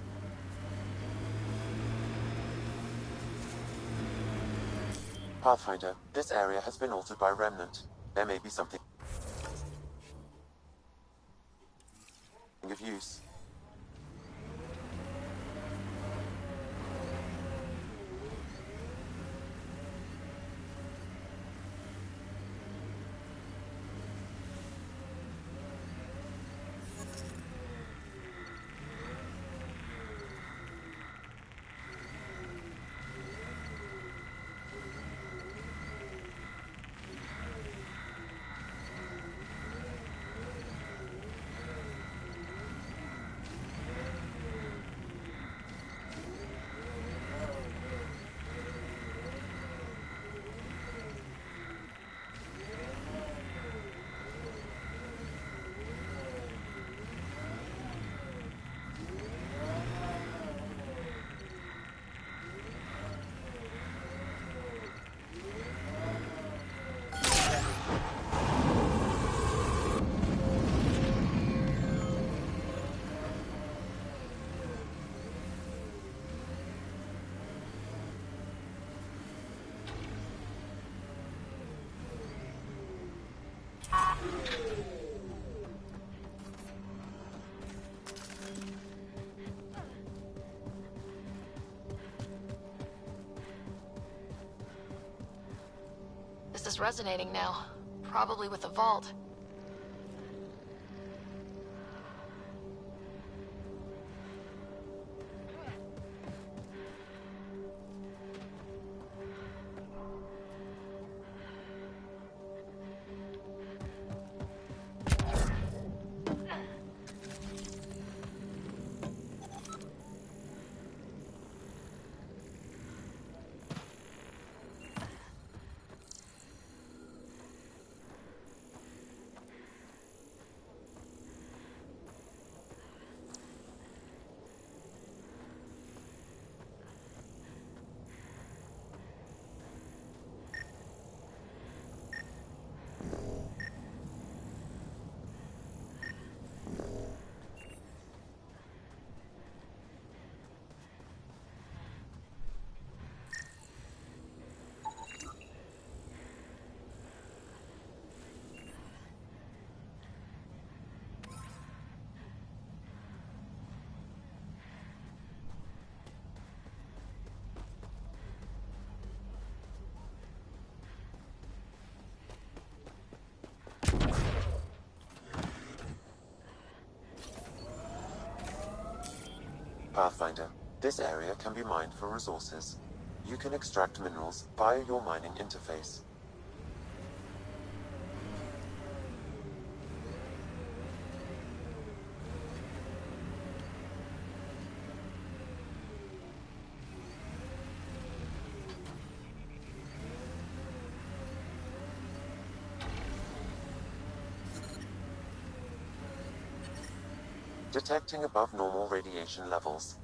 Pathfinder, this area has been altered by Remnant. There may be something of use. This is resonating now. Probably with the vault. Pathfinder, this area can be mined for resources. You can extract minerals via your mining interface. Detecting above normal radiation levels.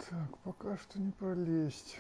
Так, пока что не пролезть.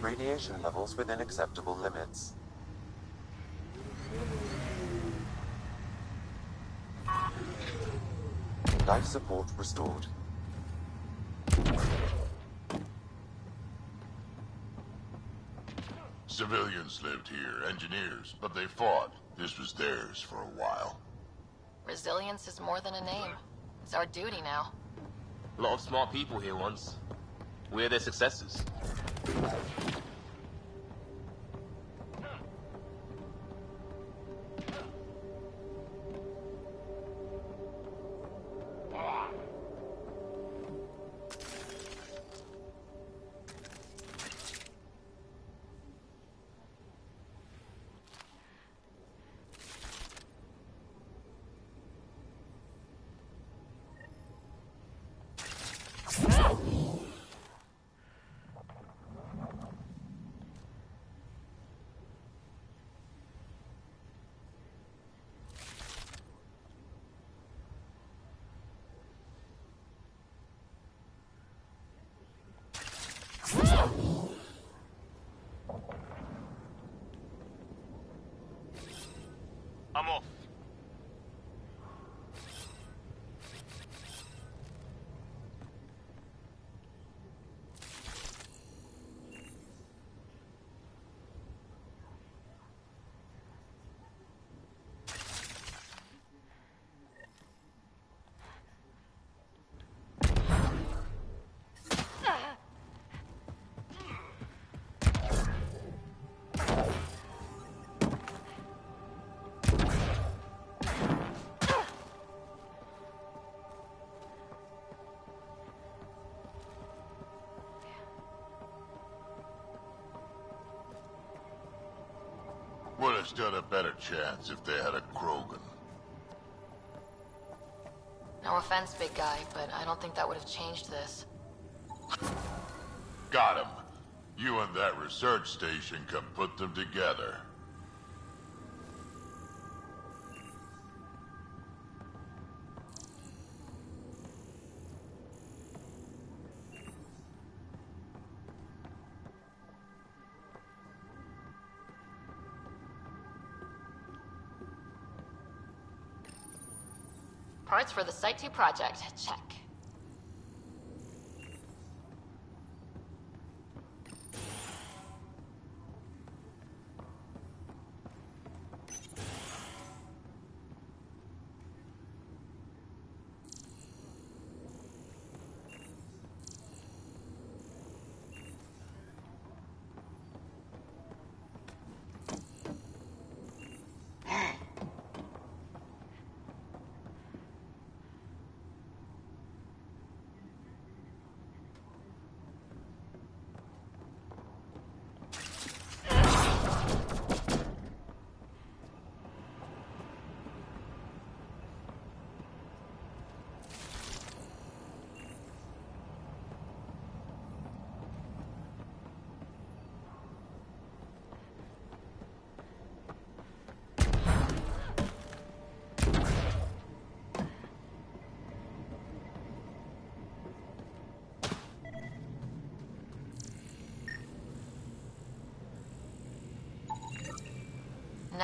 Radiation levels within acceptable limits. Life support restored. Civilians lived here, engineers, but they fought. This was theirs for a while. Resilience is more than a name. It's our duty now. A lot of smart people here once. We're their successors. I'm off. Would have stood a better chance if they had a Krogan. No offense, big guy, but I don't think that would have changed this. Got him. You and that research station can put them together. Parts for the Site 2 project. Check.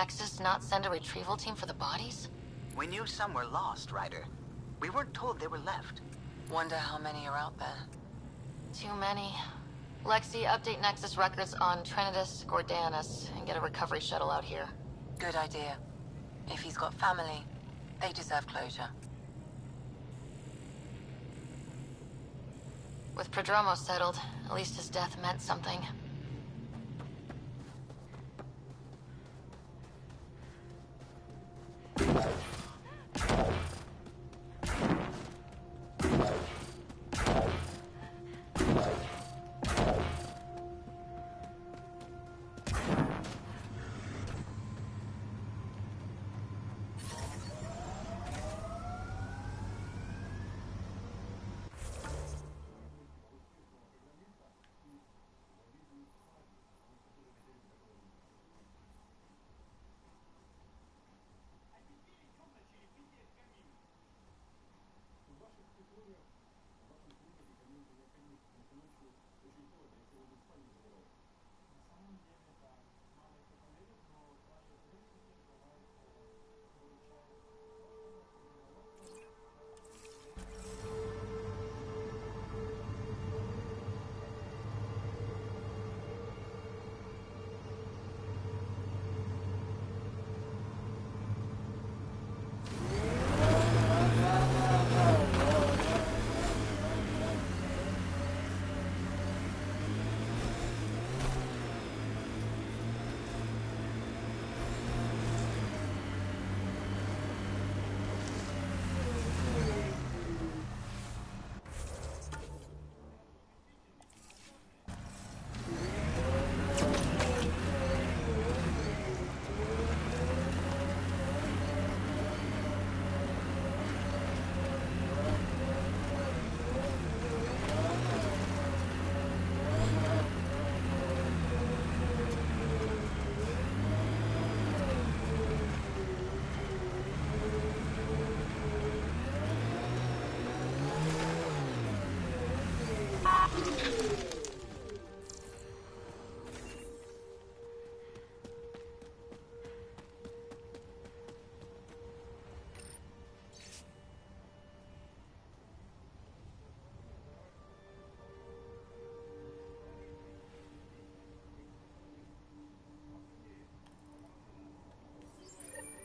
Nexus not send a retrieval team for the bodies? We knew some were lost, Ryder. We weren't told they were left. Wonder how many are out there. Too many. Lexi, update Nexus records on Trinitas Gordanus and get a recovery shuttle out here. Good idea. If he's got family, they deserve closure. With Prodromo settled, at least his death meant something.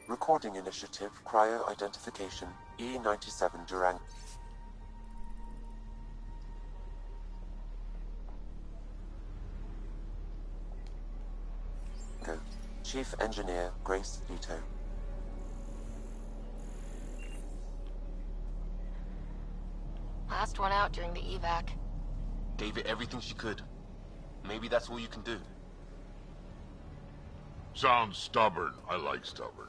Recording Initiative, Cryo Identification, E97 Durango. Chief Engineer, Grace Leto. Last one out during the evac. Gave it everything she could. Maybe that's all you can do. Sounds stubborn. I like stubborn.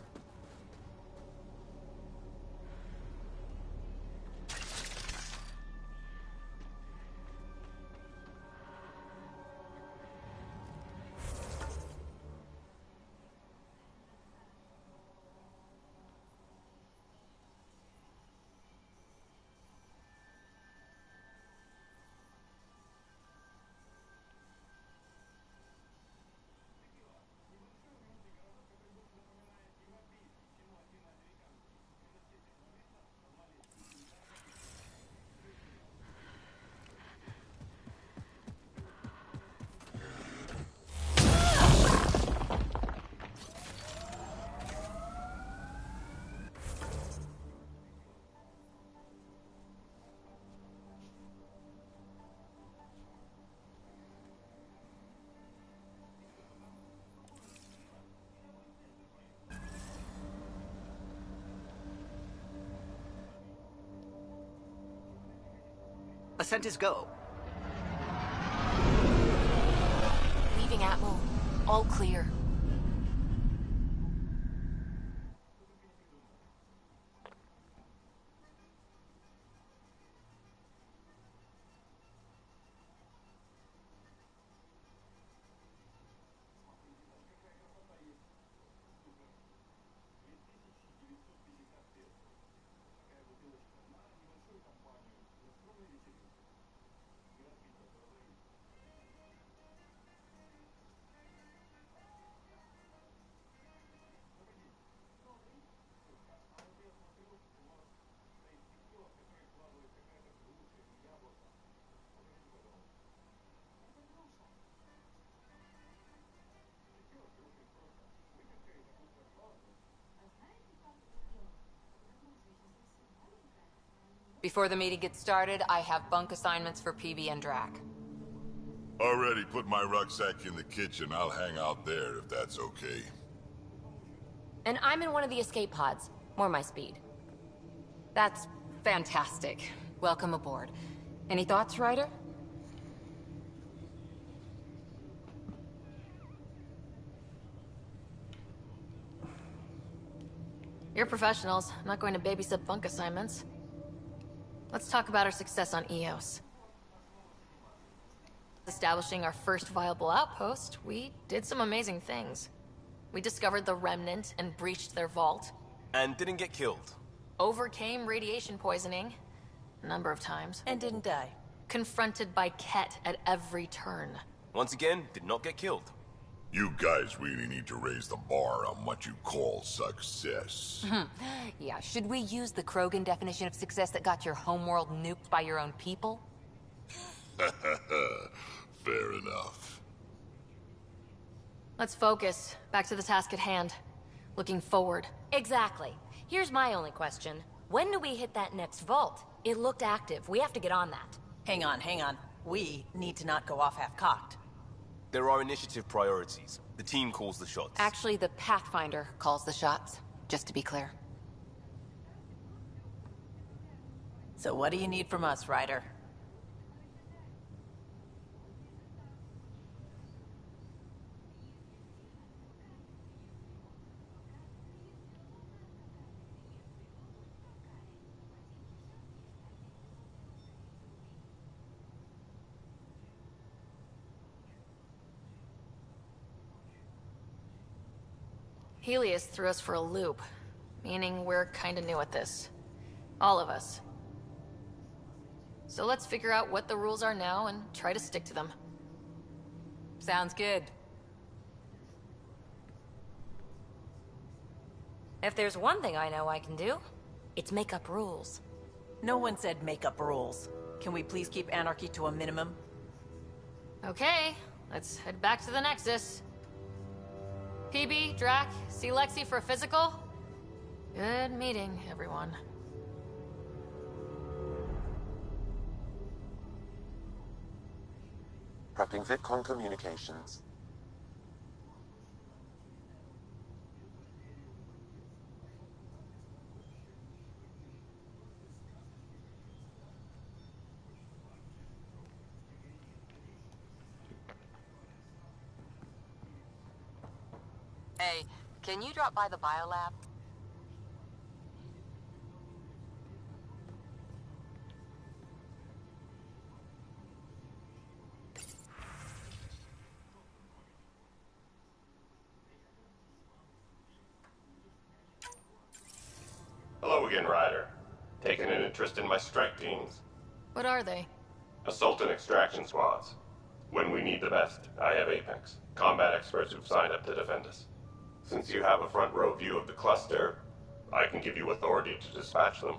Ascent is go. Leaving Atmo. All clear. Before the meeting gets started, I have bunk assignments for PB and Drac. Already put my rucksack in the kitchen. I'll hang out there if that's okay. And I'm in one of the escape pods. More my speed. That's fantastic. Welcome aboard. Any thoughts, Ryder? You're professionals. I'm not going to babysit bunk assignments. Let's talk about our success on Eos. Establishing our first viable outpost, we did some amazing things. We discovered the Remnant and breached their vault. And didn't get killed. Overcame radiation poisoning a number of times. And didn't die. Confronted by Ket at every turn. Once again, did not get killed. You guys really need to raise the bar on what you call success. Yeah, should we use the Krogan definition of success that got your homeworld nuked by your own people? Fair enough. Let's focus. Back to the task at hand. Looking forward. Exactly. Here's my only question. When do we hit that next vault? It looked active. We have to get on that. Hang on, hang on. We need to not go off half-cocked. There are initiative priorities. The team calls the shots. Actually, the Pathfinder calls the shots, just to be clear. So what do you need from us, Ryder? Helios threw us for a loop, meaning we're kinda new at this. All of us. So let's figure out what the rules are now and try to stick to them. Sounds good. If there's one thing I know I can do, it's make up rules. No one said make up rules. Can we please keep anarchy to a minimum? Okay, let's head back to the Nexus. PB, Drac, see Lexi for a physical? Good meeting, everyone. Prepping VidCon communications. Hey, can you drop by the biolab? Hello again, Ryder. Taking an interest in my strike teams. What are they? Assault and extraction squads. When we need the best, I have Apex, combat experts who've signed up to defend us. Since you have a front row view of the cluster, I can give you authority to dispatch them.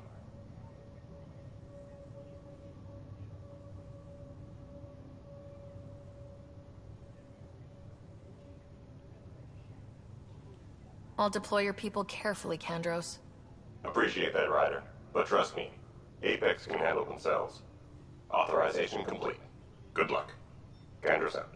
I'll deploy your people carefully, Kandros. Appreciate that, Ryder. But trust me, Apex can handle themselves. Authorization complete. Good luck. Kandros out.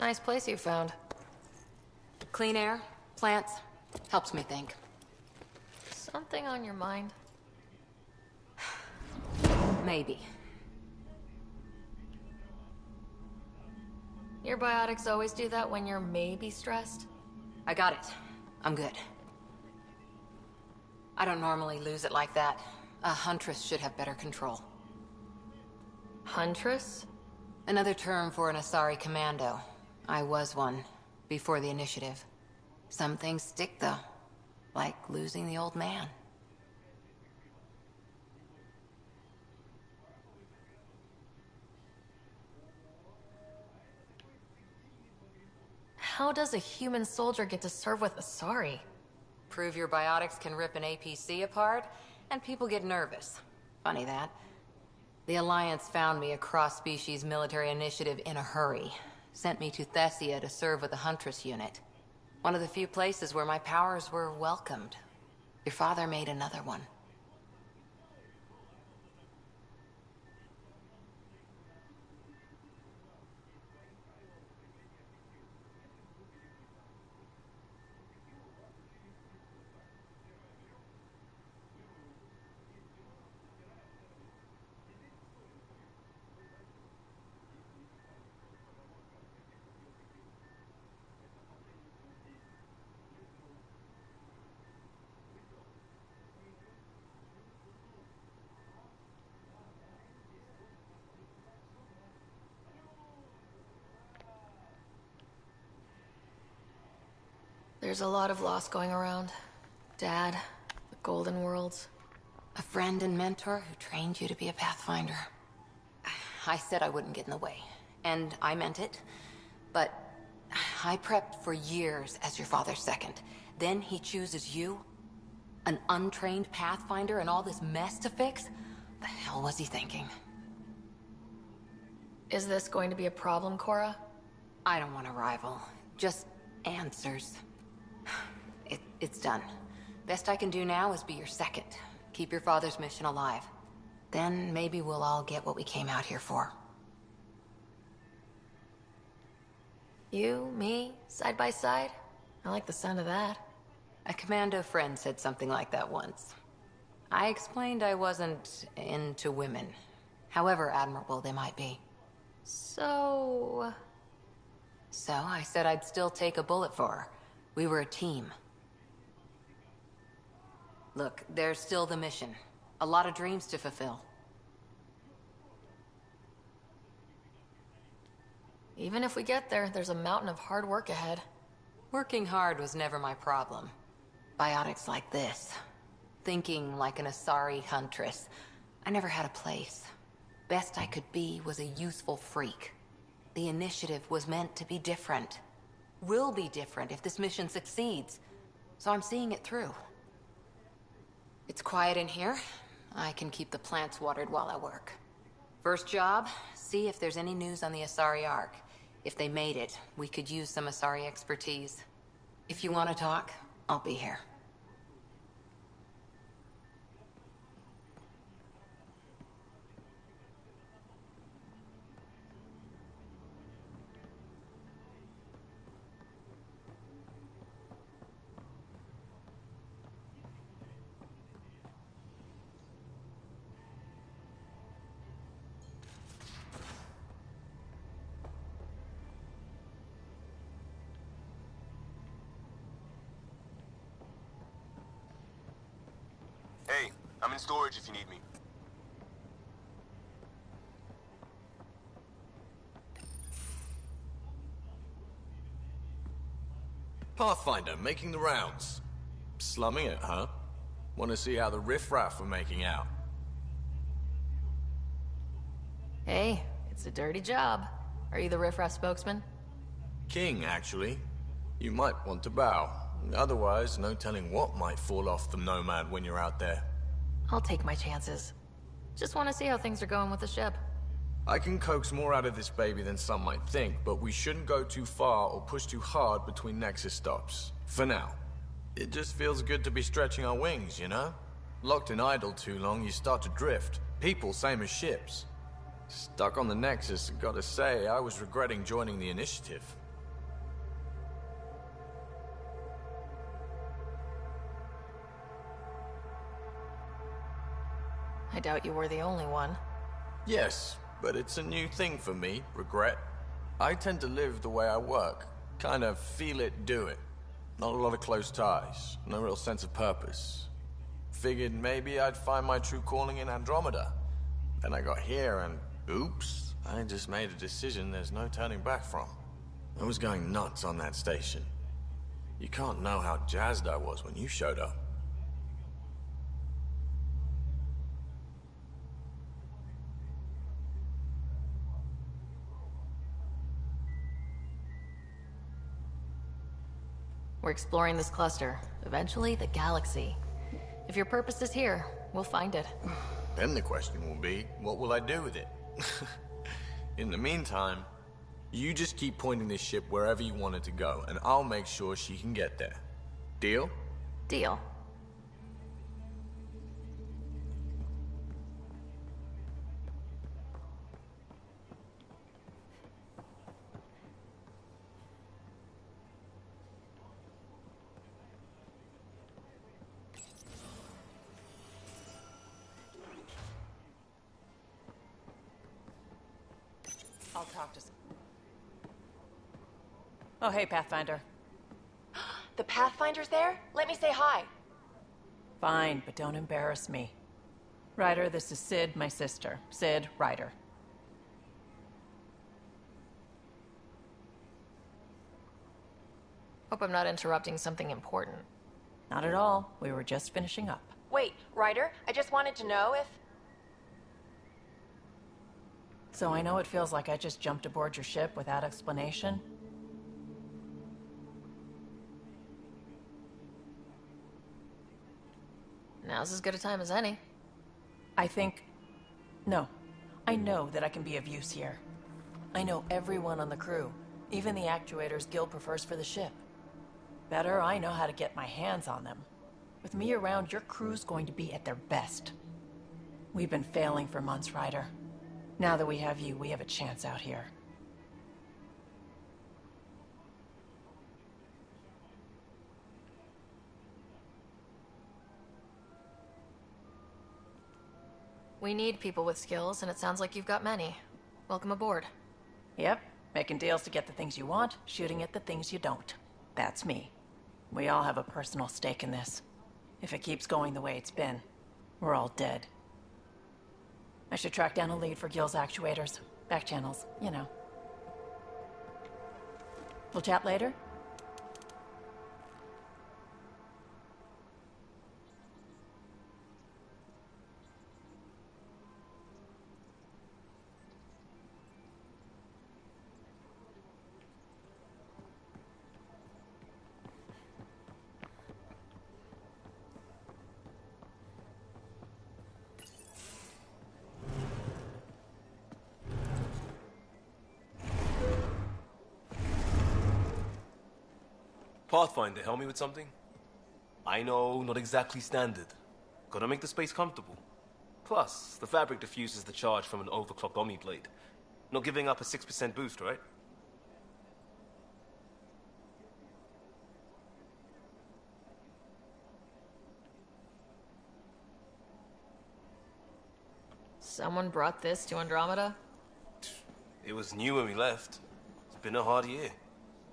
Nice place you found. Clean air, plants, helps me think. Something on your mind? Maybe. Your biotics always do that when you're maybe stressed? I got it. I'm good. I don't normally lose it like that. A huntress should have better control. Huntress? Another term for an Asari commando. I was one, before the initiative. Some things stick, though. Like losing the old man. How does a human soldier get to serve with Asari? Prove your biotics can rip an APC apart, and people get nervous. Funny that. The Alliance found me a cross-species military initiative in a hurry. Sent me to Thessia to serve with the Huntress unit. One of the few places where my powers were welcomed. Your father made another one. There's a lot of loss going around. Dad, the Golden Worlds. A friend and mentor who trained you to be a Pathfinder. I said I wouldn't get in the way, and I meant it. But I prepped for years as your father's second. Then he chooses you? An untrained Pathfinder and all this mess to fix? The hell was he thinking? Is this going to be a problem, Cora? I don't want a rival. Just answers. It's done. Best I can do now is be your second. Keep your father's mission alive. Then maybe we'll all get what we came out here for. You, me, side by side? I like the sound of that. A commando friend said something like that once. I explained I wasn't into women. However admirable they might be. So I said I'd still take a bullet for her. We were a team. Look, there's still the mission. A lot of dreams to fulfill. Even if we get there, there's a mountain of hard work ahead. Working hard was never my problem. Biotics like this. Thinking like an Asari huntress. I never had a place. Best I could be was a useful freak. The initiative was meant to be different. Will be different if this mission succeeds. So I'm seeing it through. It's quiet in here. I can keep the plants watered while I work. First job, see if there's any news on the Asari Ark. If they made it, we could use some Asari expertise. If you want to talk, I'll be here. Hey, I'm in storage if you need me. Pathfinder, making the rounds. Slumming it, huh? Want to see how the riffraff are making out? Hey, it's a dirty job. Are you the riffraff spokesman? King, actually. You might want to bow. Otherwise, no telling what might fall off the Nomad when you're out there. I'll take my chances. Just want to see how things are going with the ship. I can coax more out of this baby than some might think, but we shouldn't go too far or push too hard between Nexus stops. For now. It just feels good to be stretching our wings, you know? Locked in idle too long, you start to drift. People, same as ships. Stuck on the Nexus, gotta say, I was regretting joining the Initiative. I doubt you were the only one. Yes, but it's a new thing for me, regret. I tend to live the way I work. Kind of feel it, do it. Not a lot of close ties, no real sense of purpose. Figured maybe I'd find my true calling in Andromeda. Then I got here and, oops, I just made a decision there's no turning back from. I was going nuts on that station. You can't know how jazzed I was when you showed up. We're exploring this cluster, eventually the galaxy. If your purpose is here, we'll find it. Then the question will be, what will I do with it? In the meantime, you just keep pointing this ship wherever you want it to go, and I'll make sure she can get there. Deal? Deal. I'll talk to some... Oh, hey, Pathfinder. The Pathfinder's there? Let me say hi. Fine, but don't embarrass me. Ryder, this is Sid, my sister. Sid, Ryder. Hope I'm not interrupting something important. Not at all. We were just finishing up. Wait, Ryder, I just wanted to know if... So I know it feels like I just jumped aboard your ship without explanation. Now's as good a time as any. I think... No. I know that I can be of use here. I know everyone on the crew, even the actuators Gil prefers for the ship. Better, I know how to get my hands on them. With me around, your crew's going to be at their best. We've been failing for months, Ryder. Now that we have you, we have a chance out here. We need people with skills, and it sounds like you've got many. Welcome aboard. Yep, making deals to get the things you want, shooting at the things you don't. That's me. We all have a personal stake in this. If it keeps going the way it's been, we're all dead. I should track down a lead for Gil's actuators. Back channels, you know. We'll chat later? Pathfinder, help me with something? I know, not exactly standard. Gotta make the space comfortable. Plus, the fabric diffuses the charge from an overclocked Omni blade. Not giving up a 6% boost, right? Someone brought this to Andromeda? It was new when we left. It's been a hard year.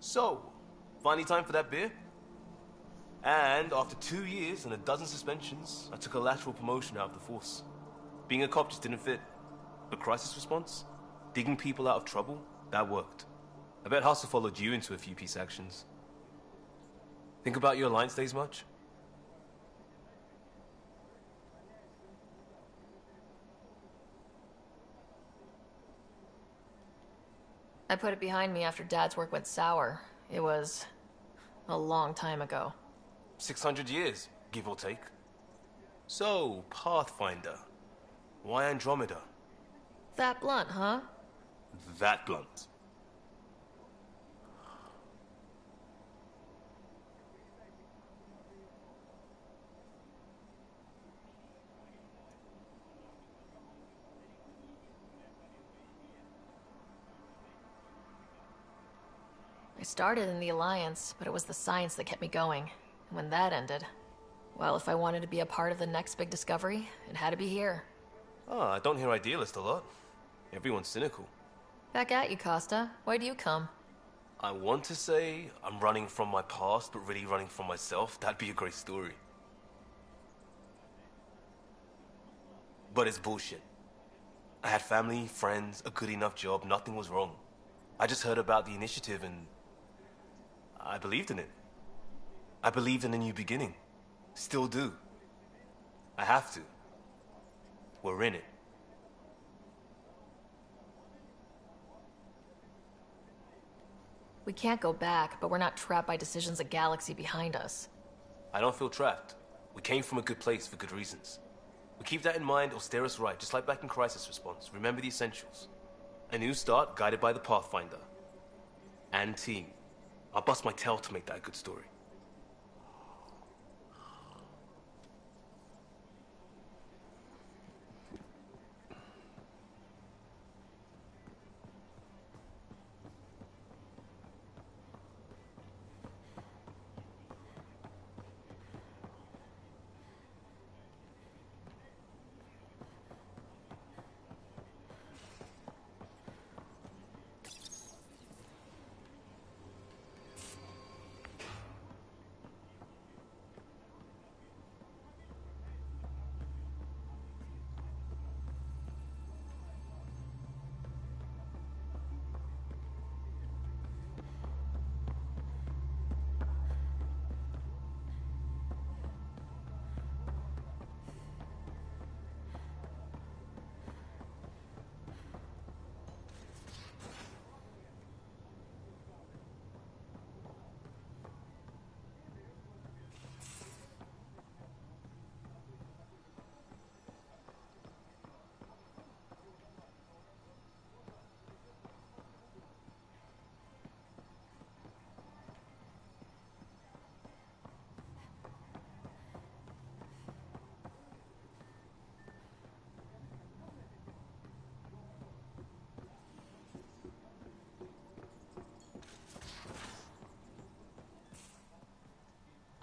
So, finally time for that beer? And after 2 years and a dozen suspensions, I took a lateral promotion out of the force. Being a cop just didn't fit. But crisis response? Digging people out of trouble? That worked. I bet Hustle followed you into a few peace actions. Think about your Alliance days much? I put it behind me after Dad's work went sour. It was a long time ago. 600 years, give or take. So, Pathfinder. Why Andromeda? That blunt, huh? That blunt. I started in the Alliance, but it was the science that kept me going. And when that ended, well, if I wanted to be a part of the next big discovery, it had to be here. Oh, I don't hear idealist a lot. Everyone's cynical. Back at you, Costa. Why do you come? I want to say I'm running from my past, but really running from myself. That'd be a great story. But it's bullshit. I had family, friends, a good enough job, nothing was wrong. I just heard about the initiative and I believed in it. I believed in a new beginning. Still do. I have to. We're in it. We can't go back, but we're not trapped by decisions a galaxy behind us. I don't feel trapped. We came from a good place for good reasons. We keep that in mind or steer us right, just like back in Crisis Response. Remember the essentials. A new start guided by the Pathfinder. And team. I'll bust my tail to make that a good story.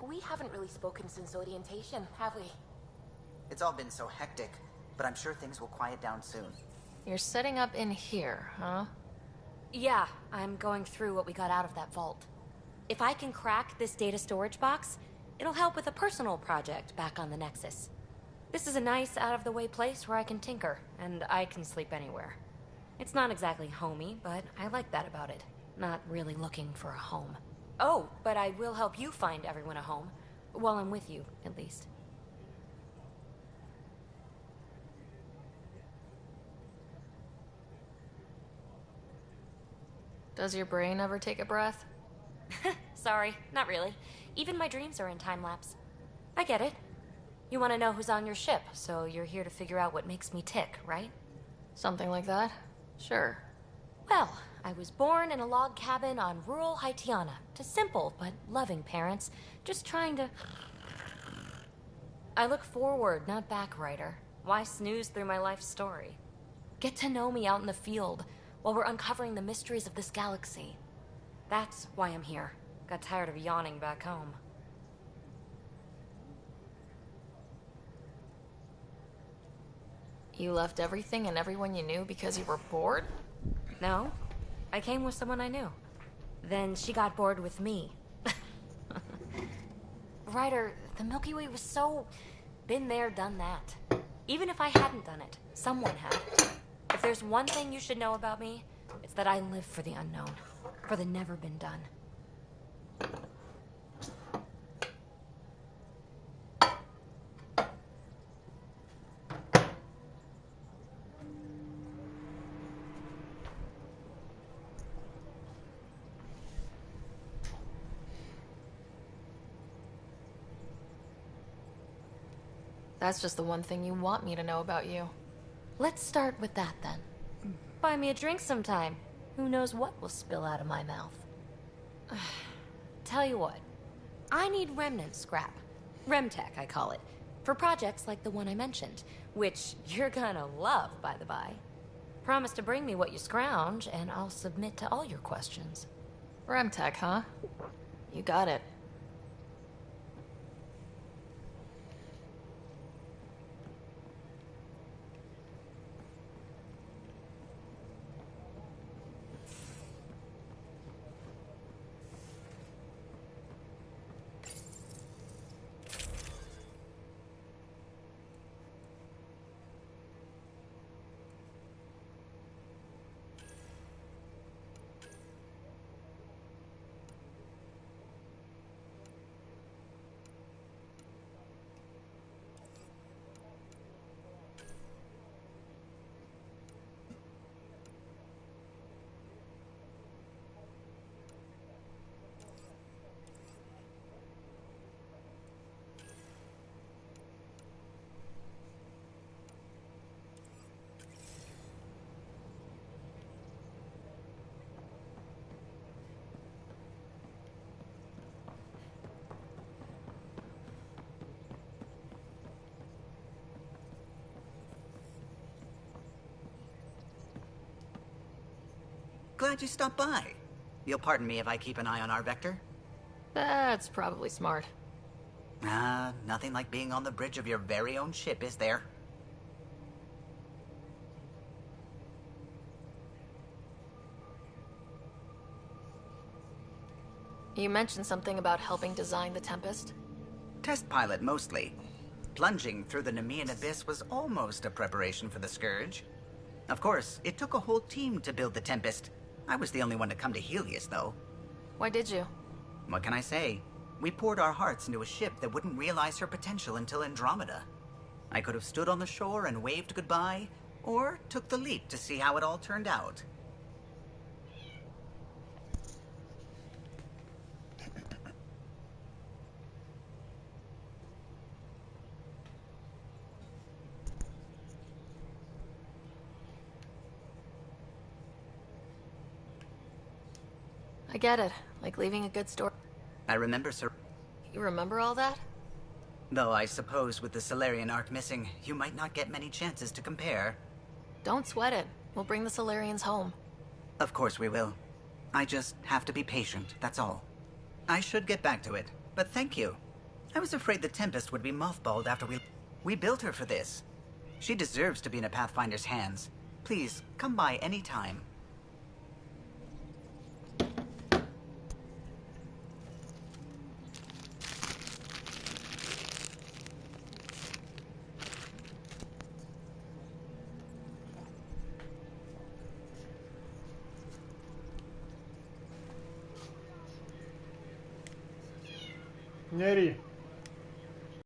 We haven't really spoken since orientation, have we? It's all been so hectic, but I'm sure things will quiet down soon. You're setting up in here, huh? Yeah, I'm going through what we got out of that vault. If I can crack this data storage box, it'll help with a personal project back on the Nexus. This is a nice, out-of-the-way place where I can tinker, and I can sleep anywhere. It's not exactly homey, but I like that about it. Not really looking for a home. Oh, but I will help you find everyone a home. While I'm with you, at least. Does your brain ever take a breath? Sorry, not really. Even my dreams are in time-lapse. I get it. You want to know who's on your ship, so you're here to figure out what makes me tick, right? Something like that? Sure. Well, I was born in a log cabin on rural Haitiana to simple but loving parents, just trying to... I look forward, not back, Ryder. Why snooze through my life story? Get to know me out in the field while we're uncovering the mysteries of this galaxy. That's why I'm here. Got tired of yawning back home. You left everything and everyone you knew because you were bored? No. I came with someone I knew. Then she got bored with me. Ryder, the Milky Way was so... been there, done that. Even if I hadn't done it, someone had. If there's one thing you should know about me, it's that I live for the unknown. For the never been done. That's just the one thing you want me to know about you. Let's start with that, then. Buy me a drink sometime. Who knows what will spill out of my mouth. Tell you what. I need remnant scrap. Remtech, I call it. For projects like the one I mentioned. Which you're gonna love, by the by. Promise to bring me what you scrounge, and I'll submit to all your questions. Remtech, huh? You got it. glad you stopped by. You'll pardon me if I keep an eye on our vector? That's probably smart. Nothing like being on the bridge of your very own ship, is there? You mentioned something about helping design the Tempest? Test pilot, mostly. Plunging through the Nemean abyss was almost a preparation for the Scourge. Of course, it took a whole team to build the Tempest. I was the only one to come to Helios, though. Why did you? What can I say? We poured our hearts into a ship that wouldn't realize her potential until Andromeda. I could have stood on the shore and waved goodbye, or took the leap to see how it all turned out. I get it. Like leaving a good story. I remember, sir. You remember all that? Though I suppose with the Solarian arc missing, you might not get many chances to compare. Don't sweat it. We'll bring the Solarians home. Of course we will. I just have to be patient, that's all. I should get back to it, but thank you. I was afraid the Tempest would be mothballed after we built her for this. She deserves to be in a Pathfinder's hands. Please, come by any time. Не ори.